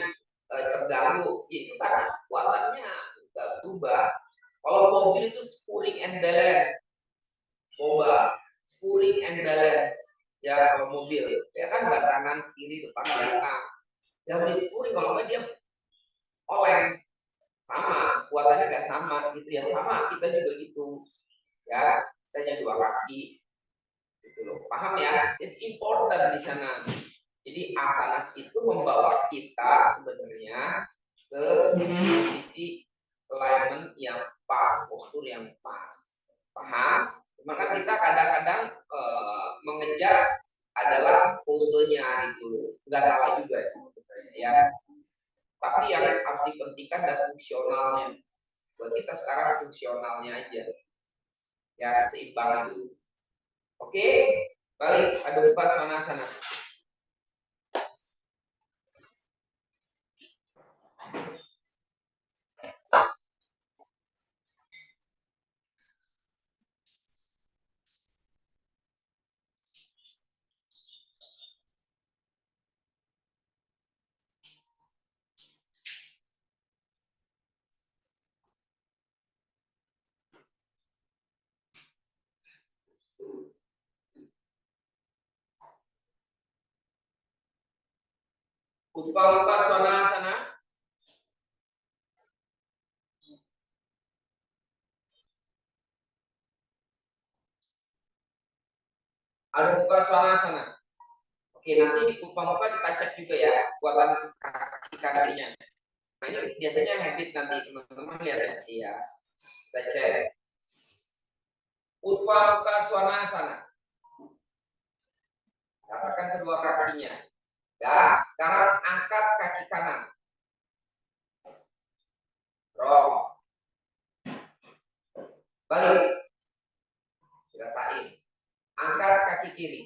terganggu. Itu karena kuatannya nggak berubah. Kalau mobil itu spurring and balance. Mobil, spurring and balance. Ya kalau mobil, ya kan ban kanan, kiri, depan, belakang. Yang di spurring kalau nggak dia oleng. Sama, kuatannya nggak sama gitu ya, sama kita juga gitu ya, kita hanya dua kaki gitu loh, paham ya? It's important di sana. Jadi asanas itu membawa kita sebenarnya ke posisi alignment yang pas, postur yang pas, paham? Maka kita kadang-kadang mengejar adalah posenya gitu loh, nggak salah juga sebenarnya ya. Tapi yang harus dipentingkan adalah fungsionalnya. Buat kita sekarang fungsionalnya aja. Ya, seimbang itu. Oke, balik. Ada buka sana. Utpamukha Svanasana. Ada buka Svanasana. Oke, nanti di Utpamukha kita cek juga ya kuatan kaki kakinya. Nah ini biasanya habit nanti teman-teman lihat ya. Kita cek. Utpamukha Svanasana. Katakan kedua kakinya. Ya, sekarang angkat kaki kanan. Roll. Balik. Rasain. Angkat kaki kiri.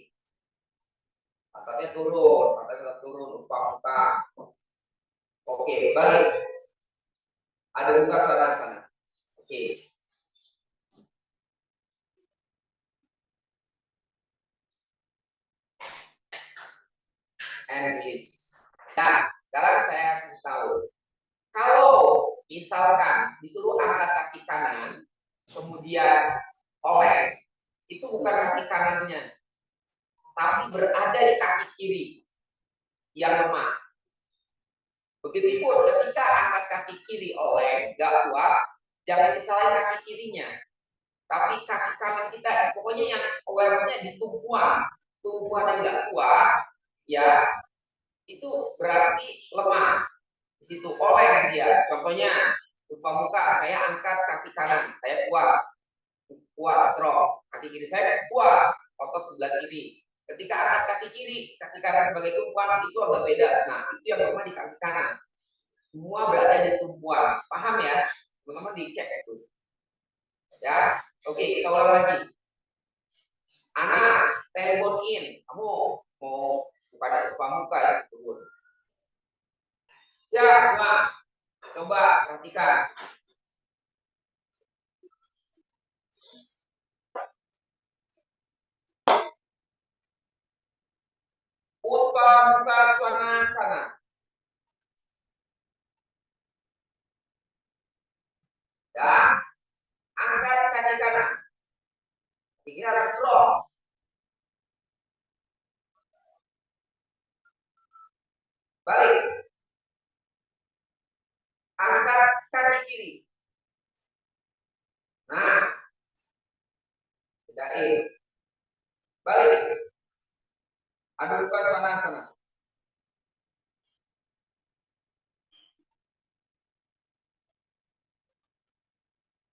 Pantatnya turun, pantatnya turun, muka. Oke, balik. Ada muka sana. Oke. And release. Nah, sekarang saya kasih tahu. Kalau misalkan disuruh angkat kaki kanan, kemudian oleh, itu bukan kaki kanannya, tapi berada di kaki kiri yang lemah. Begitupun ketika angkat kaki kiri oleh, gak kuat, jangan disalahin kaki kirinya, tapi kaki kanan kita, pokoknya yang awareness-nya di tumpuan yang gak kuat, ya itu berarti lemah. Di situ oleh dia. Contohnya, lupa muka, saya angkat kaki kanan, saya kuat strong. Kaki kiri saya kuat, otot sebelah kiri. Ketika angkat kaki kiri, kaki kanan sebagai tumpuan itu agak beda. Nah, itu yang lemah di kaki kanan. Semua berada di tumpuan. Paham ya? Teman-teman dicek itu. Ya, oke, kita ulang lagi. Anak, telepon in. Kamu mau lupa muka ya, turun. Siapa? Coba perhatikan. Muka sana. Ya, angkat kaki kanan. Kaki harus strong. Balik. Angkat kaki kiri. Nah, bedain. Balik. Adukan sana.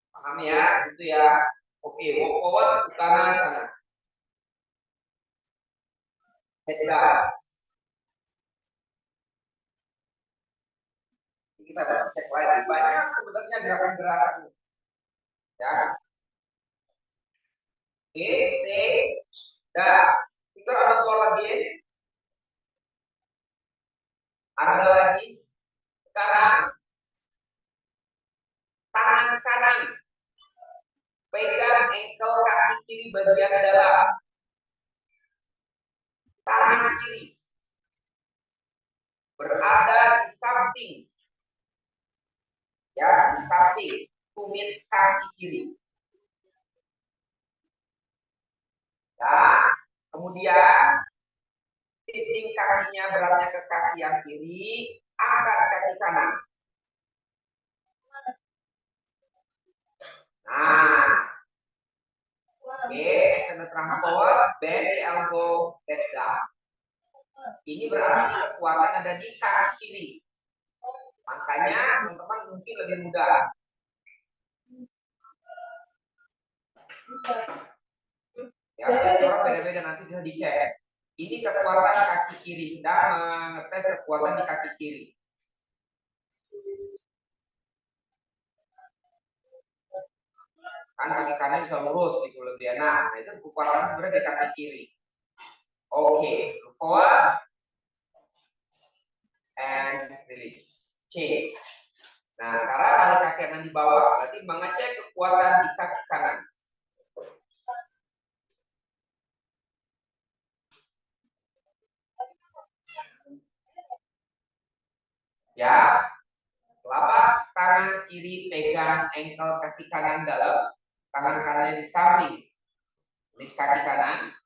Paham ya? Itu ya. Oke, walk forward ke kanan sana. Head down. Kita cek lagi. Banyak sebenarnya gerakan-gerakan. Ya. Oke, dah. Kita ada pola lagi. Ada lagi. Sekarang tangan kanan pegang ankle kaki kiri bagian dalam. Tangan kiri berada di samping, ya, di samping tumit kaki kiri. Nah, kemudian titik kakinya beratnya ke kaki yang kiri, angkat kaki kanan. Nah, oke, extend the trunk forward, bend the elbow, head down. Ini berarti kekuatan ada di kaki kiri. Makanya teman-teman mungkin lebih mudah. Ya, orang beda-beda, nanti bisa dicek. Ini kekuatan kaki kiri, sedang mengetes kekuatan di kaki kiri. Kan kaki kanan bisa lurus gitu lebih enak. Nah, itu kekuatan sebenarnya di kaki kiri. Oke, forward and release. Change. Nah, sekarang balik kaki kanan di bawah, berarti mengecek kekuatan di kaki kanan. Ya, telapak tangan kiri pegang ankle kaki kanan dalam, tangan kanannya di samping di kaki kanan,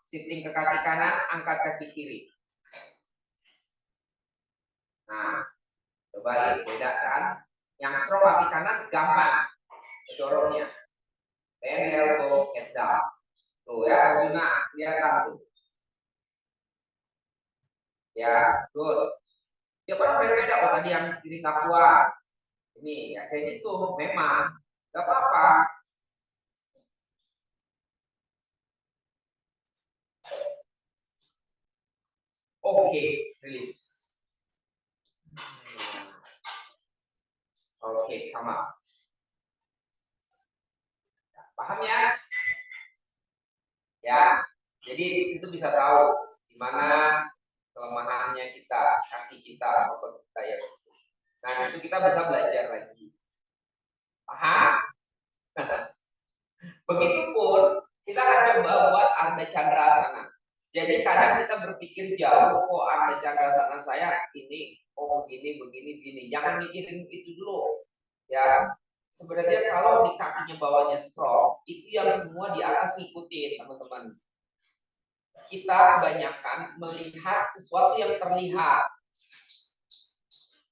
shifting ke kaki kanan, angkat kaki kiri. Nah, coba bedakan. Yang strong kaki kanan gampang mendorongnya. Bend elbow, head down. Tuh ya, Arjuna, kelihatan tuh. Ya, good. Ya kan beda-beda. Oh, tadi yang kiri nggak kuat. Ini ya kayak gitu. Memang nggak apa-apa. Oke, release. Oke, come on. Paham ya? Ya, jadi di situ bisa tahu di mana kelemahannya kita, kaki kita, otot kita ya. Nah, itu kita bisa belajar lagi. Paham? Begitupun kita akan coba buat Ardha Chandrasana. Jadi kadang kita berpikir jauh, kok Ardha Chandrasana saya ini, oh begini. Jangan mikirin itu dulu. Ya, sebenarnya kalau di kakinya bawahnya strong, itu yang semua di atas ngikutin, teman-teman. Kita kebanyakan melihat sesuatu yang terlihat.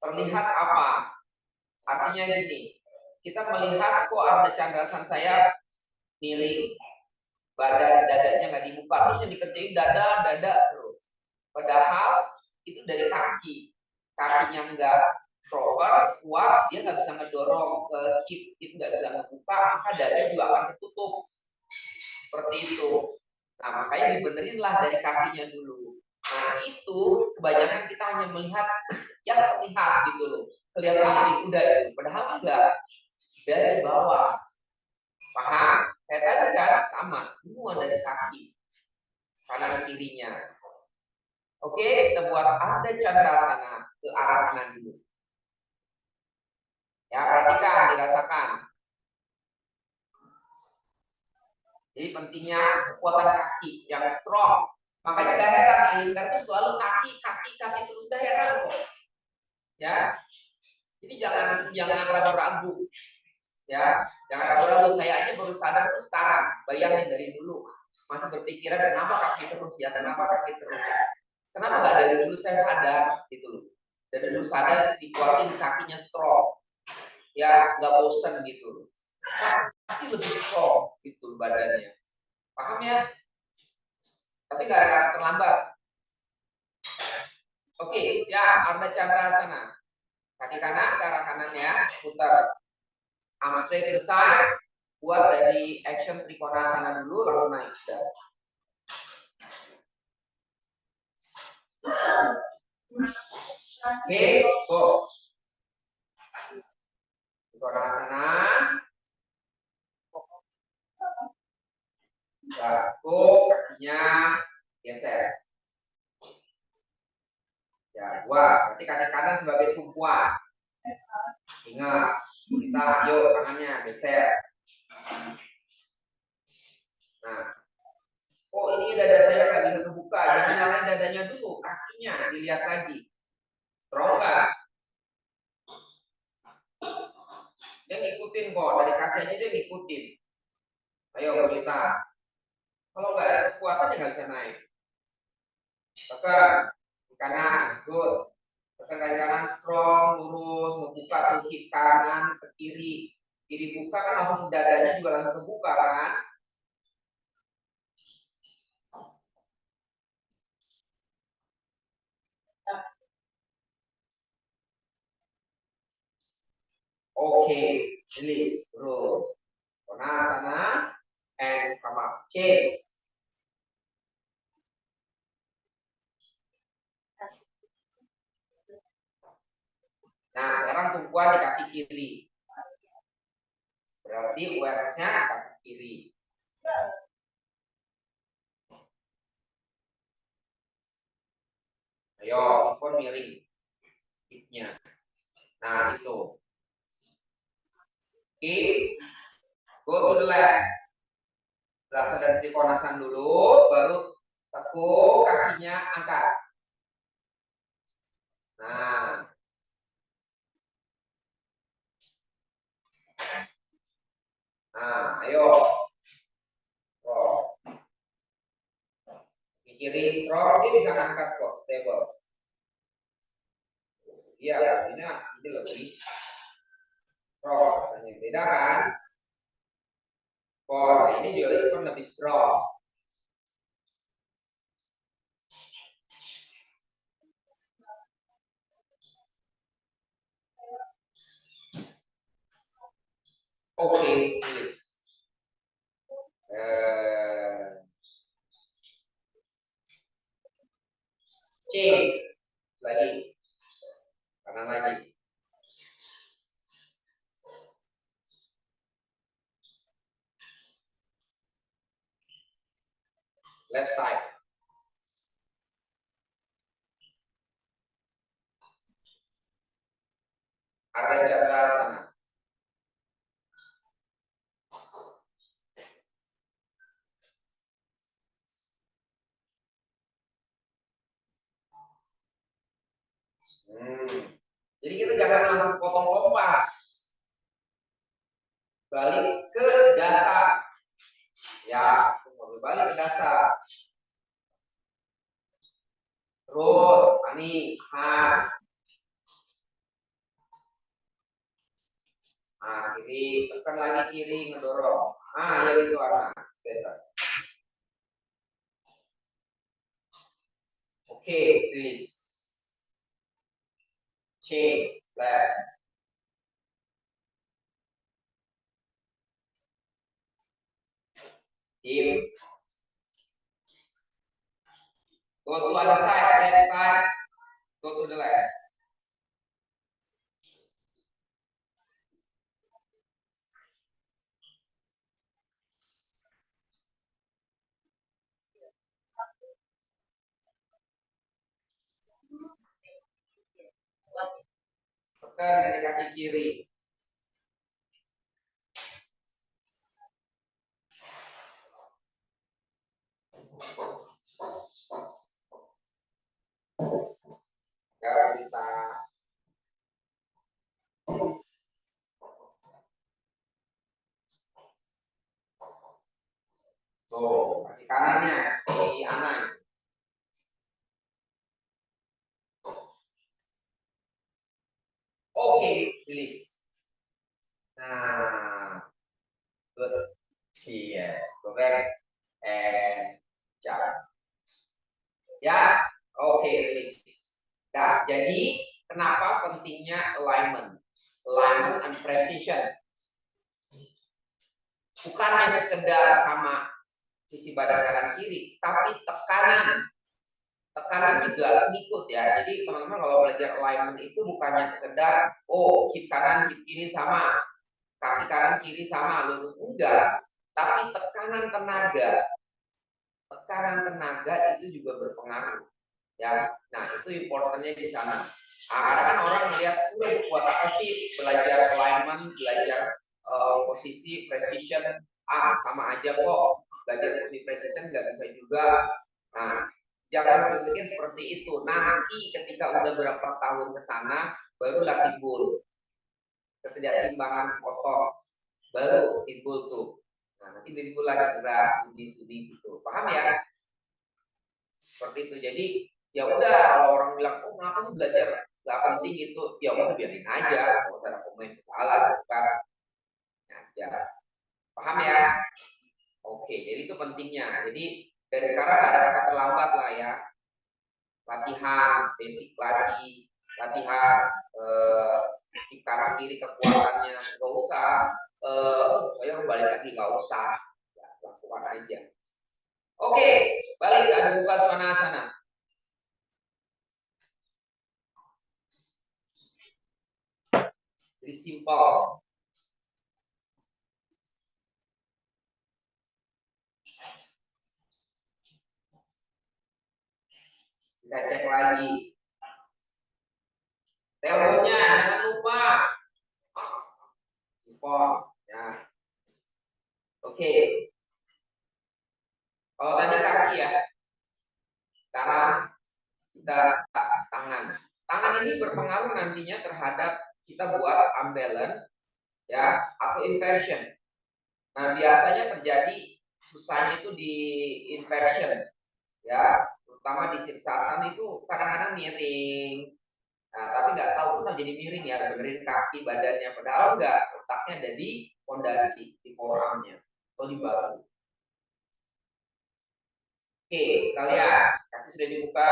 Terlihat apa? Artinya gini, kita melihat kok Ardha Chandrasana saya miring, badan dadanya nggak dibuka, terus yang dikerjain dada terus. Padahal itu dari kakinya nggak proper, kuat, dia nggak bisa ngedorong ke hip nggak bisa ngebuka, maka dada juga akan ketutup. Seperti itu. Nah, makanya dibenerin lah dari kakinya dulu. Nah, itu kebanyakan kita hanya melihat yang terlihat gitu loh. Kelihatan udah itu, padahal enggak. Dari bawah. Paham? Kayak tadi kan sama, semua dari kaki. Kanan kirinya. Oke, kita buat Ardha Chandrasana ke arah kanan dulu. Ya, perhatikan, dirasakan. Jadi pentingnya kekuatan kaki yang strong. Makanya gak heran, Elingkar itu selalu kaki terus, gak heran kok. Ya, jadi jangan ragu-ragu. Ya, jangan ragu-ragu. Saya aja baru sadar tuh sekarang. Bayangin dari dulu masih berpikiran kenapa kaki terus ya, kenapa kaki terus. Kenapa nggak dari dulu saya sadar gitu loh. Dari dulu sadar dikuatin kakinya strong. Ya, nggak bosan gitu loh. Pasti lebih strong gitu badannya. Paham ya? Tapi nggak ada kata terlambat. Oke, siap. Ardha Chandrasana. Kaki kanan ke arah kanan ya, putar. Arm straight to the side. Buat dari action Trikonasana dulu, lalu naik. Oke, go. Trikonasana. Laku kakinya geser. Ya, buat. Berarti kaki kanan sebagai tumpuan. Ingat, kita yuk tangannya geser. Nah, oh ini dada saya nggak bisa terbuka. Jadi nyalain dadanya dulu, kakinya dilihat lagi. Strong nggak? Dia ngikutin kok, dari kaki aja dia ngikutin. Ayo kita. Kalau nggak ada kekuatan ya nggak bisa naik. Tekan kanan, good. Tekan kaki kanan strong, lurus, membuka tuh hip kanan ke kiri. Kiri buka kan langsung dadanya juga langsung terbuka kan. Oke, release, roll. Konasana and come up. Change. Nah, sekarang tumpuan di kaki kiri. Berarti awareness-nya di kaki kiri. Ayo, tumpuan miring. Hipnya. Nah, itu. Oke. Go to the left. Berasal dari Trikonasana dulu, baru tekuk kakinya angkat. Nah. Nah, ayo. Strong. Di kiri strong, dia bisa angkat kok, stable. Iya, ini lebih strong, rasanya beda kan? Oh, ini juga lebih strong. Oke, C lagi, kanan lagi. left side. Ardha Chandrasana. Jadi kita jangan langsung potong kompas. Balik ke dasar. Ya, balik ke dasar. Terus, ini han. Nah, kiri, tekan lagi kiri, ngedorong. Ya gitu, anak. Better. Oke, release. Change, left. Hip. Go to other side, left side. Go to the left. Tekan dari kaki kiri. Sekarang kita kaki kanannya di anak. Oke, release. Nah, good. Yes, correct. And jump. Ya, oke, release. Nah, jadi kenapa pentingnya alignment? Alignment and precision. Bukannya sekedar sama sisi badan kanan kiri, tapi tekanan juga ngikut ya. Jadi teman-teman kalau belajar alignment itu bukannya sekedar hip kanan hip kiri sama, kaki kanan kiri sama lurus, enggak. Tapi tekanan tenaga itu juga berpengaruh ya. Nah, itu importantnya di sana. Karena kan orang melihat buat apa sih belajar alignment, belajar posisi precision, sama aja kok, belajar posisi precision nggak bisa juga. Nah, jangan berpikir seperti itu. Nanti ketika udah berapa tahun ke sana, barulah timbul ketidakseimbangan otot, baru timbul tuh. Nah, nanti timbul lagi gerak sudi gitu. Paham ya? Seperti itu. Jadi ya udah, kalau orang bilang kenapa sih belajar nggak penting itu, ya udah biarin aja, nggak usah ada komen segala kan aja. Paham ya? Oke, jadi itu pentingnya. Jadi dari sekarang ada kata terlambat lah ya. Latihan basic lagi, latihan di kanan kiri kekuatannya, nggak usah saya kembali lagi, nggak usah ya, lakukan aja. Oke, balik ke Adho Mukha Svanasana. Jadi simpel. Kita cek lagi. Teorinya jangan lupa. Support ya. Oke. Kalau tadi kaki ya. Sekarang kita tangan. Tangan ini berpengaruh nantinya terhadap kita buat unbalance ya atau inversion. Nah, biasanya terjadi susahnya itu di inversion ya, terutama di sirsasana itu kadang-kadang miring. Nah, tapi nggak tahu tuh jadi miring ya, benerin kaki badannya, padahal nggak, letaknya ada di fondasi, di forearmnya atau di bahu. Oke, kita lihat kaki sudah dibuka,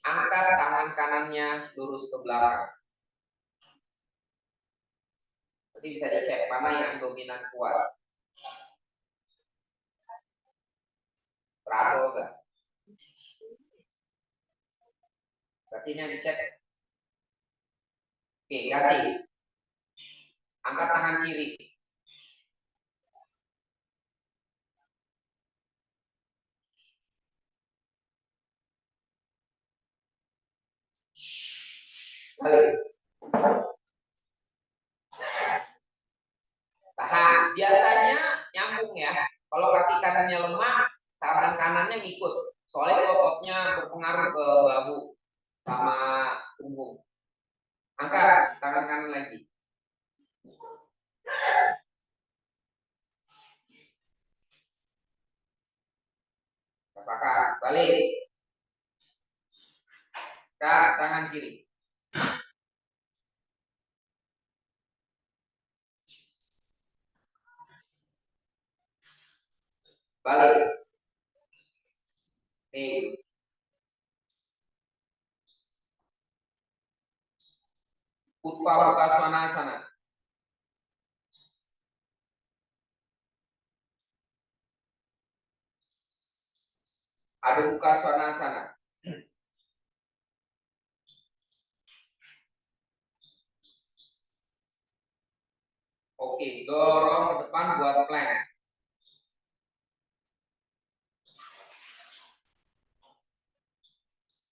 angkat tangan kanannya lurus ke belakang. Nanti bisa dicek mana yang dominan kuat. Teratur enggak? Berarti ini yang dicek. Oke, ganti. Angkat tangan kiri. Balik. Tahan. Biasanya nyambung ya. Kalau kaki kanannya lemah, tangan kanannya ngikut. Soalnya ototnya berpengaruh ke bahu sama punggung. Angkat tangan kanan lagi. Rasakan. Balik. Angkat tangan kiri. Balik. Nih. Utpa Muka Svanasana. Ada Muka Svanasana. Oke, dorong ke depan buat plank.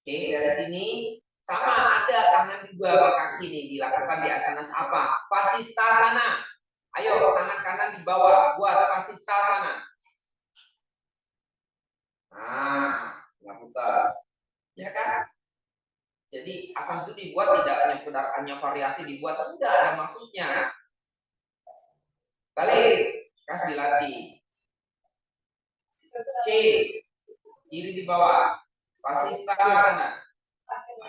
Oke, dari sini sama ada tangan juga sama kaki nih dilakukan di asanas apa? Vasisthasana. Ayo tangan kanan di bawah buat Vasisthasana. Nah, lakukan. Ya kan? Jadi asam itu dibuat tidak hanya sekedar hanya variasi dibuat, tidak ada maksudnya. Balik, kas dilatih. C, kiri di bawah. Vasisthasana.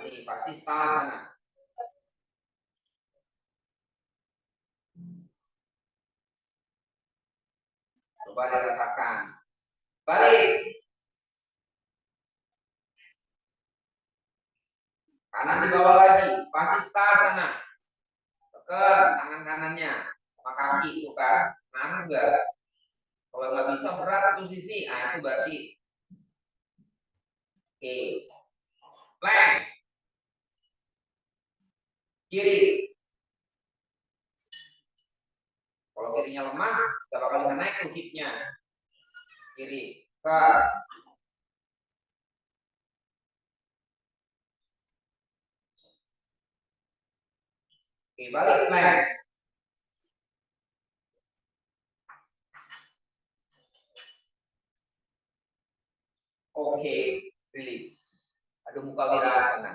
Ini Vasisthasana. Coba dirasakan. Balik. Kanan di bawah lagi. Vasisthasana. Tekan tangan kanannya sama kaki itu kan. Nah, enggak. Kalau nggak bisa berat satu sisi, nah itu berarti. Oke. Plank. Kiri. Kalau kirinya lemah, nggak bakal bisa naik tuh hipnya. Kiri. Ke. Oke, balik plank. Oke, rilis. Ada muka wirasana.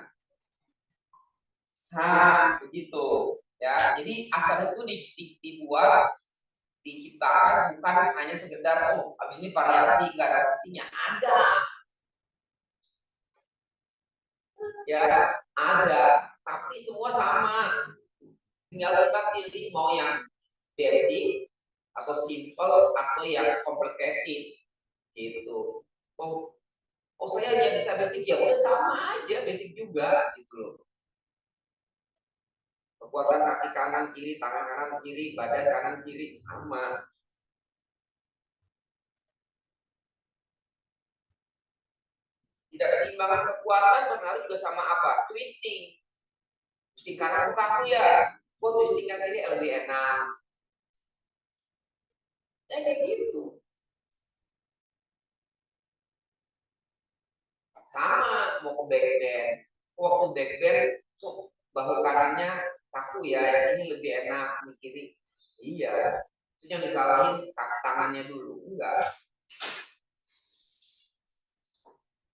Nah, begitu. Ya, jadi asana itu dibuat, diciptakan bukan hanya sekedar habis ini variasi nggak ada fungsinya. Ada. Ya, ada. Tapi semua sama. Tinggal kita pilih mau yang basic atau simple atau yang complicated gitu. Saya hanya bisa basic ya udah sama aja basic juga gitu loh. Kekuatan kaki kanan kiri, tangan kanan kiri, badan kanan kiri sama. Tidak keseimbangan kekuatan berpengaruh juga sama apa? Twisting. Twisting kanan itu kaku ya. Twisting yang kiri lebih enak. Ya kayak gitu. Sama mau ke back bend. Waktu back bend bahu kanannya kaku ya, yang ini lebih enak di kiri. Iya. Itu yang disalahin tangannya dulu. Enggak.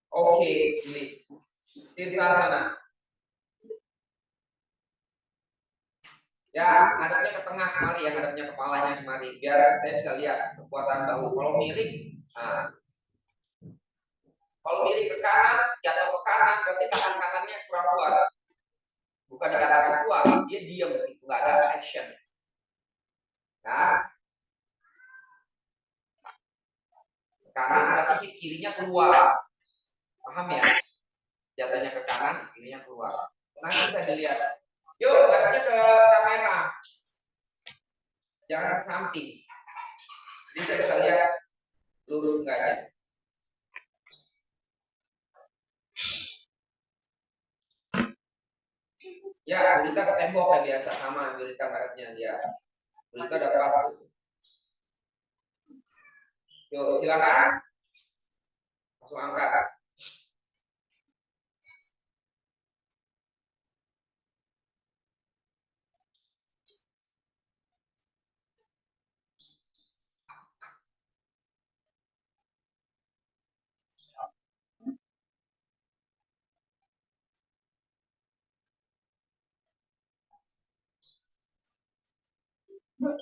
Oke, please. Sirsasana. Ya, hadapnya ke tengah kemari ya, hadapnya kepalanya kemari. Biar saya bisa lihat kekuatan bahu. Kalau miring, nah. Kalau miring ke kanan, jatuh ke kanan, berarti tangan kanannya kurang kuat. Bukan dikatakan kuat, dia diam, itu nggak ada action. Nah, kanan berarti kirinya keluar. Paham ya? Jatuhnya ke kanan, kirinya keluar. Nanti bisa dilihat. Yuk, hadapnya ke kamera. Jangan ke samping. Jadi saya bisa lihat lurus enggaknya. Ya, Burita ke tembok kayak biasa sama Burita karetnya dia. Burita udah pas tuh. Yuk, silakan. Langsung angkat. Nah,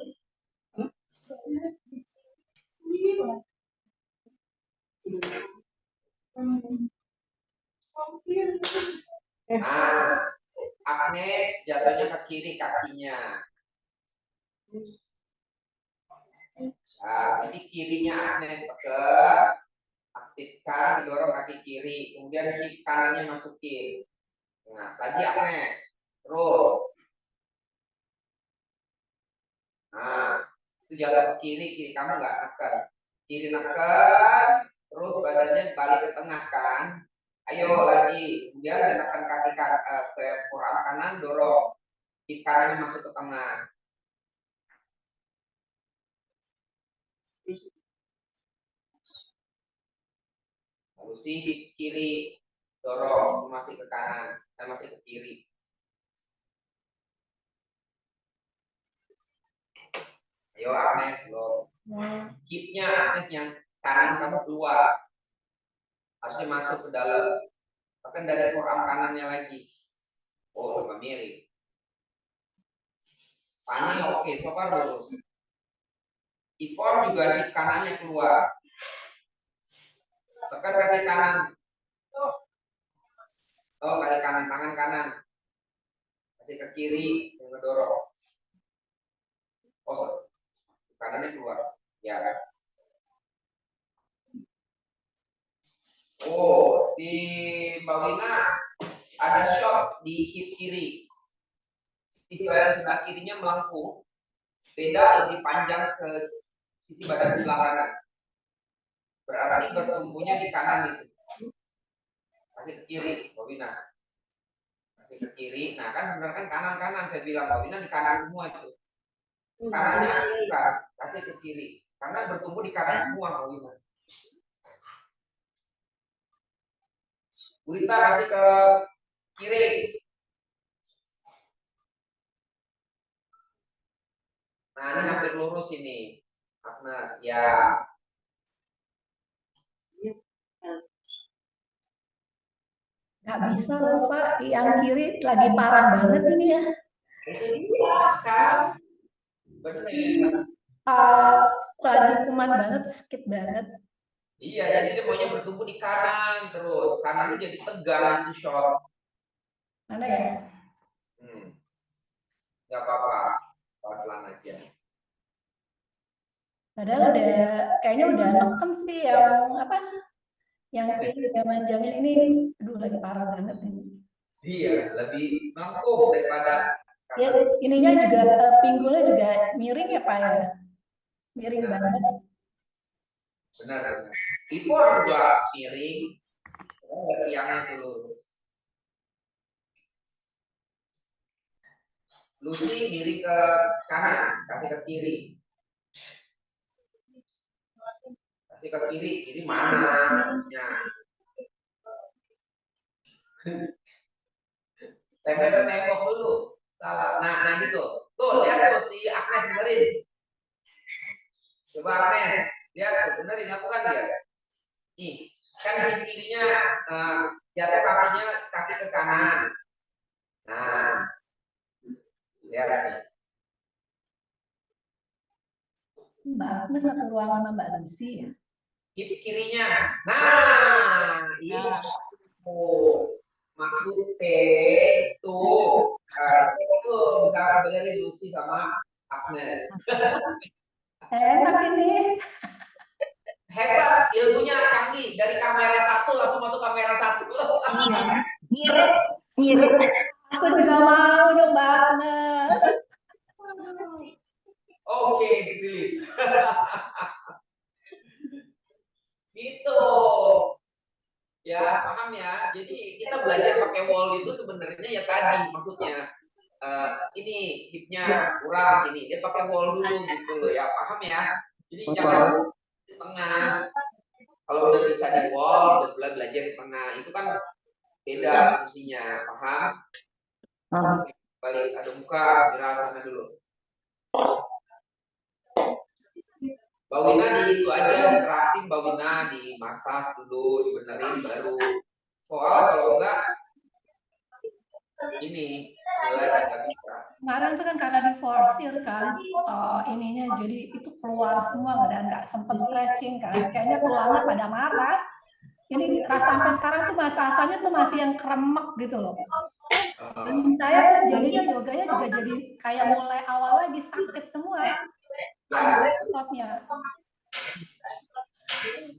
Agnes jatuhnya ke kiri kakinya. Nah, jadi kirinya Agnes pegang, aktifkan, dorong kaki kiri, kemudian hip kanannya masukin. Nah, lagi Agnes, terus. Nah, itu jatuh ke kiri, kiri kamu nggak neken. Kiri neken, terus badannya balik ke tengah kan. Ayo lagi, kemudian tekan kaki ke forearm kanan, dorong. Hip kanannya masuk ke tengah. Lalu si hip kiri, dorong, masih ke kanan, masih ke kiri. Ayo Agnes, belum. Hipnya Agnes yang kanan kamu keluar. Harusnya masuk ke dalam. Bahkan dari forearm kanannya lagi. Oh, sama miring. Pani oke, so far lurus. Ivor juga hip kanannya keluar. Tekan kaki kanan. Oh, kaki kanan, tangan kanan. Kasih ke kiri, yang ngedorong. Oh, sorry. Kanannya keluar. Ya. Oh, si Mbak Wina ada shock di hip kiri. Sisi badan sebelah kirinya melengkung. Beda lebih panjang ke sisi badan sebelah kanan. Berarti bertumbuhnya di kanan itu. Kasih ke kiri, Mbak Wina. Kasih ke kiri. Nah kan benar kan kanan-kanan saya bilang Mbak Wina di kanan semua itu. Kanannya bukan, kasih ke kiri. Karena bertumbuh di kanan semua Mbak Wina. Burita kasih ke kiri. Nah ini hampir lurus ini. Agnes, ya. Nggak bisa loh Pak, yang kiri lagi parah banget ini ya. Itu dia kan. Benar. Lagi kuman banget, sakit banget. Iya, jadi dia maunya bertumbuh di kanan terus. Kanan itu jadi tegang itu shot. Mana ya? Gak apa-apa, pelan-pelan aja. Padahal kayaknya udah nekem sih yang apa? Yang kiri udah manjangin ini, aduh lagi parah banget ini. Iya, lebih melengkung daripada. Ya, ininya juga pinggulnya juga miring ya Pak ya? Miring banget. Benar, benar. Ipor juga miring. Tiangnya itu lurus. Lucy miring ke kanan, kasih ke kiri. Kasih ke kiri, kiri mana? Tempel ke tembok dulu. Salah. Nah gitu. Tuh, lihat tuh si Agnes benerin. Coba Agnes, lihat tuh, benerin aku kan dia. Nih, kan di kirinya jatuh kakinya kaki ke kanan. Nah, lihat nih. Mbak Agnes satu ruangan sama Mbak Lucy ya? Kirinya. Nah, ini maksud itu itu bisa benerin Lucy sama Agnes. Enak ini. Hebat, ilmunya canggih. Dari kamera satu langsung masuk kamera satu. Mirip, mirip. Aku juga mau dong Mbak Agnes. Oke, dirilis. Gitu. Ya, paham ya. Jadi kita belajar pakai wall itu sebenarnya ya tadi maksudnya ini hipnya kurang ini dia pakai wall dulu gitu loh ya, paham ya. Jadi jangan di tengah. Kalau udah bisa di wall, udah belajar di tengah itu kan beda fungsinya, paham? Balik ada muka dirasa dulu. Mbak Wina di itu aja diterapin, Mbak Wina di massage dulu, dibenerin baru. Soal kalau enggak ini mulai nggak bisa. Kemarin itu kan karena diforsir kan ininya, jadi itu keluar semua dan nggak sempet stretching kan, kayaknya tulangnya pada marah. Ini sampai sekarang tuh rasanya tuh masih yang kremek gitu loh. Dan saya tuh jadinya yoganya juga jadi kayak mulai awal lagi sakit semua ototnya.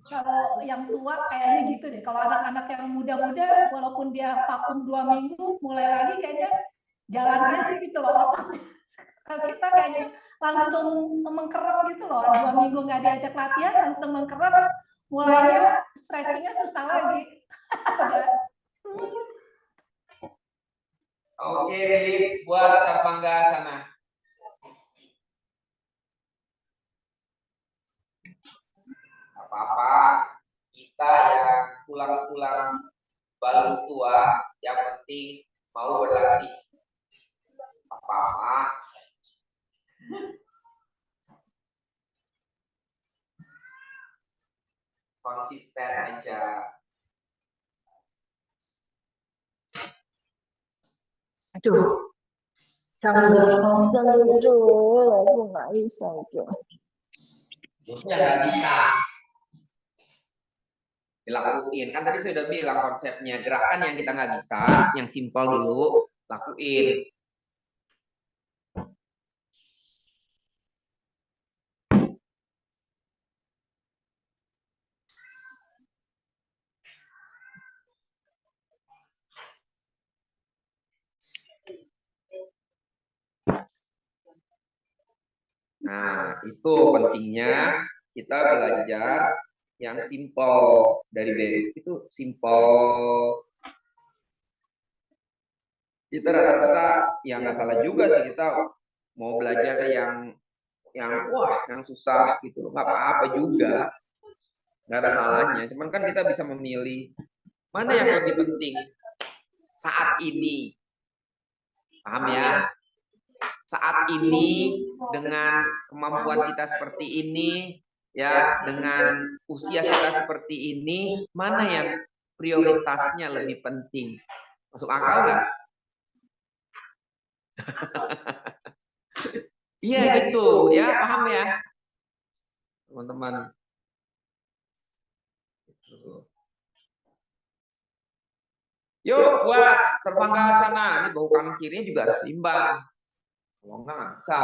Kalau yang tua kayaknya gitu deh. Kalau anak-anak yang muda-muda, walaupun dia vakum 2 minggu, mulai lagi kayaknya jalan aja gitu loh ototnya. Kalau kita kayaknya langsung mengkerap gitu loh. 2 minggu nggak diajak latihan, langsung mengkerap. Mulainya stretchingnya susah lagi. Oke, rilis buat Sarpangga sana. Apa-apa, kita yang tulang-tulang baru tua, yang penting mau berlatih. Apa-apa. Konsisten aja. Aduh, sambil konsisten itu aku nggak bisa itu. Terusnya nggak bisa dilakuin. Kan tadi saya udah bilang konsepnya, gerakan yang kita nggak bisa, yang simpel dulu, lakuin. Nah, itu pentingnya kita belajar yang simpel. Dari basic itu simpel. Kita rata-rata ya nggak salah juga sih, kita mau belajar yang wah, yang susah gitu, nggak apa-apa juga, nggak ada salahnya. Cuman kan kita bisa memilih mana yang lebih penting saat ini, paham ya? Saat ini dengan kemampuan kita seperti ini, ya, dengan usia kita seperti ini, mana yang prioritasnya lebih penting? Masuk akal nggak? Iya gitu, ya, paham ya, teman-teman. Yuk buat Sarpangga sana, ini bahu kanan kirinya juga harus seimbang. Kalau enggak nggak bisa.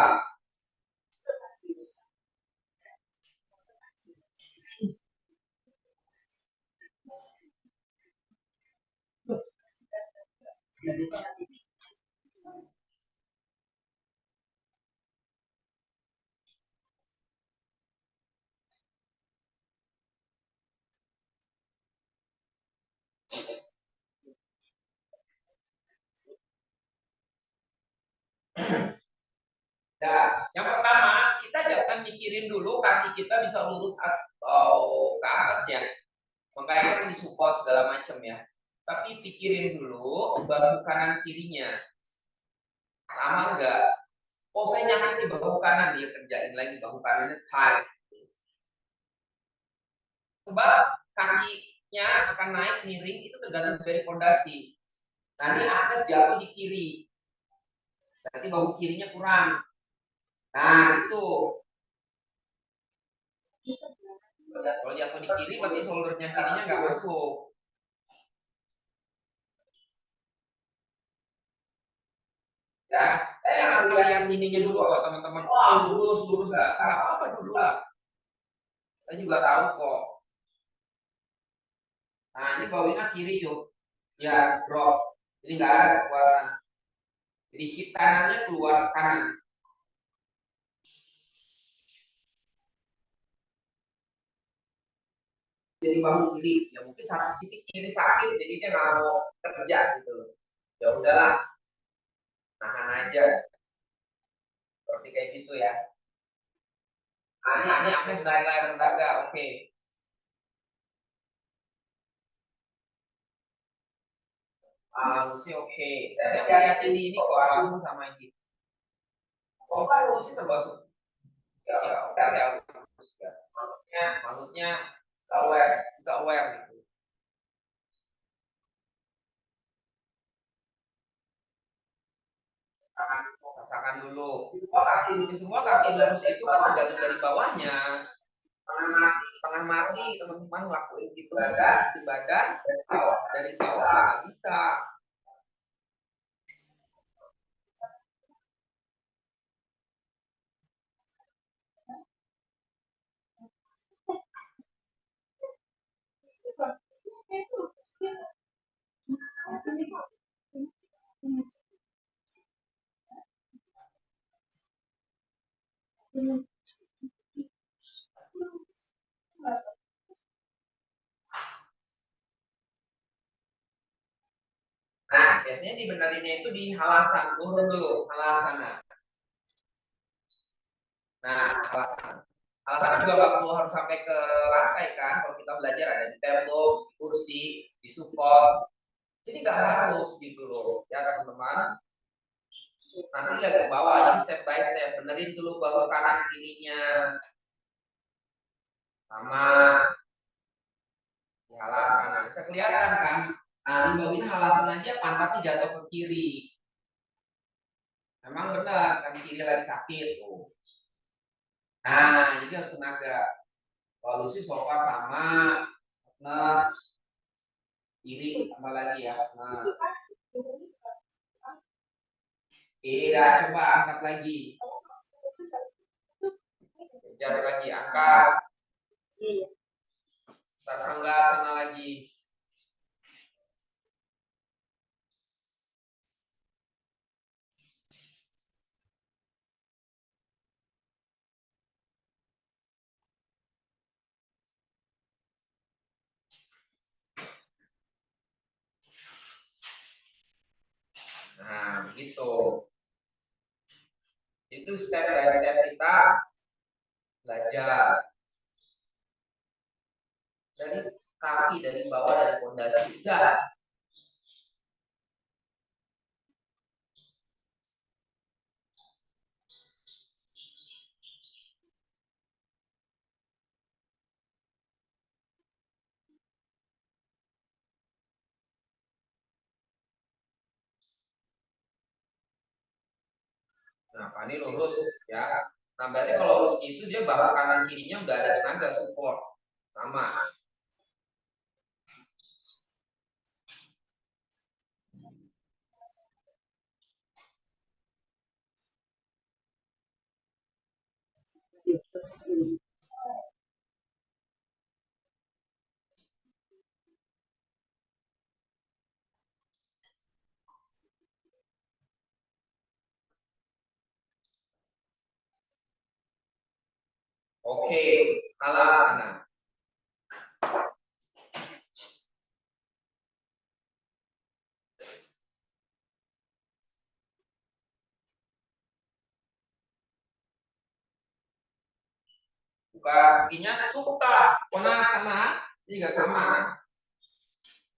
Nah, yang pertama kita jangan mikirin dulu kaki kita bisa lurus atau ke atas ya. Makanya kan disupport segala macam ya. Tapi pikirin dulu bahu kanan kirinya sama enggak. Oh, saya nyakit di bahu kanan, dia kerjain lagi bahu kanannya tight. Sebab kakinya akan naik miring itu tergantung dari fondasi. Nanti Agnes jatuh di kiri, berarti bahu kirinya kurang. Nah itu. Kalau jatuh di kiri berarti shouldernya kirinya nggak masuk. Ya, saya ambil yang ininya dulu kok teman-teman. Oh, lurus nggak apa-apa dulu lah. Saya juga tahu kok. Nah ini bawahnya kiri tuh, ya drop. Jadi nggak ada kekuatan. Jadi hip kanannya keluar kanan. Jadi bahu kiri, ya mungkin satu titik kiri sakit, jadi dia nggak mau kerja gitu. Ya udahlah, nahan aja. Seperti kayak gitu ya. Ini Agnes sudah rendaga, oke. Harusnya oke. Saya lihat ini kok kamu sama ini. Oh, harusnya termasuk. Ya, maksudnya bisa aware gitu. rasakan dulu. Oh, kaki ini semua kaki lurus itu kan tergantung dari bawahnya. Tengah mati teman-teman lakuin gitu di badan, dari bawah nggak bisa. Nah, biasanya dibenerinnya itu di halasan, turun dulu, halasana. Nah, halasan juga nggak perlu harus sampai ke lantai kan, kalau kita belajar ada di tembok, di kursi, di support. Jadi nggak harus gitu loh, ya teman-teman. Nanti lihat ke bawah, jadi step by step, benerin dulu bahu kanan kirinya. Sama di halasana, bisa kelihatan kan? Nah, di bawah ini halasan aja pantatnya jatuh ke kiri. Memang benar, kan kiri lagi sakit tuh. Nah, jadi harus tenaga. Solusi sofa sama nah kiri tambah lagi ya. Nah, tidak, coba angkat lagi. Kejar lagi, angkat. Sarangga sana lagi. Nah, begitu. Itu step by step kita belajar. Dari kaki, dari bawah, dari pondasi. Udah. Nah, ini lurus ya. Nah, berarti kalau lurus itu dia bahu kanan kirinya udah ada tenaga support. Sama. Oke, halasana. Buka kakinya supta konasana, ini juga sama.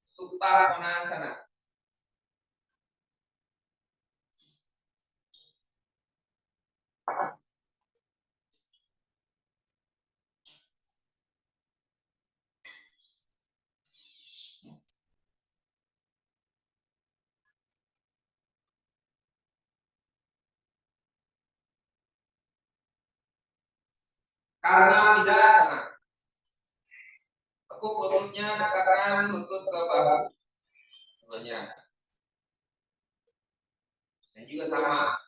Supta konasana. Karena midasana. Tekuk lututnya, dekatkan lutut ke bahu. Sebelumnya. Dan juga sama.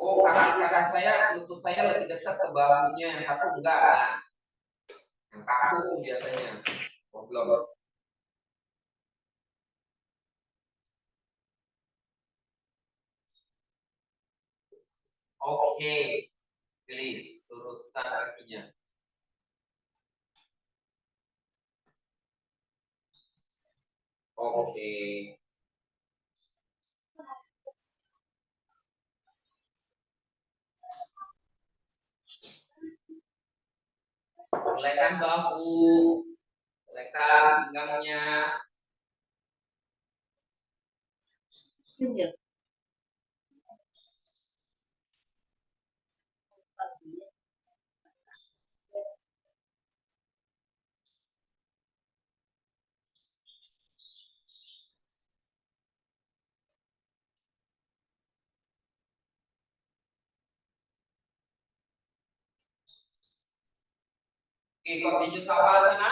Oh, kaki kanan saya, lutut saya lebih dekat ke bahunya, yang satu enggak. Nah, yang kaku biasanya. Problem. Oke, please luruskan kakinya. Oke. Lekan bahu, lekan pinggangnya. Ikut di Jusawal sana.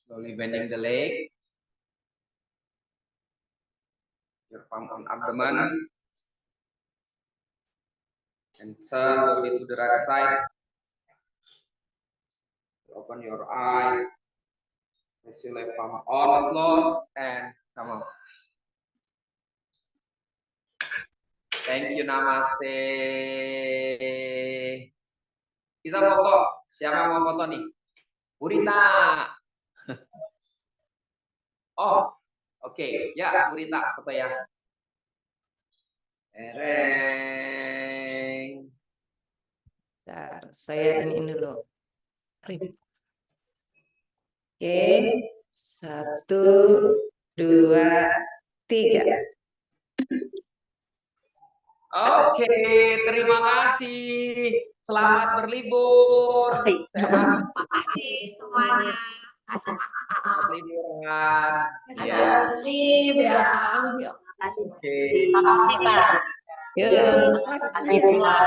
Slowly bending the leg. Your palm on abdomen. And turn body to the right side. Open your eyes. Place your left palm on the floor and come on. Thank you, namaste. Kita foto. Siapa mau foto nih? Burita. Oh, oke. Ya, Burita foto ya. Ereng. Bentar, saya ini dulu. Oke, 1, 2, 3. Oke, terima kasih. Selamat berlibur. Sehat. Terima kasih semuanya. Selamat liburan. Ya. Ya. Oke. Terima kasih, Pak. Yuk. Terima kasih semua.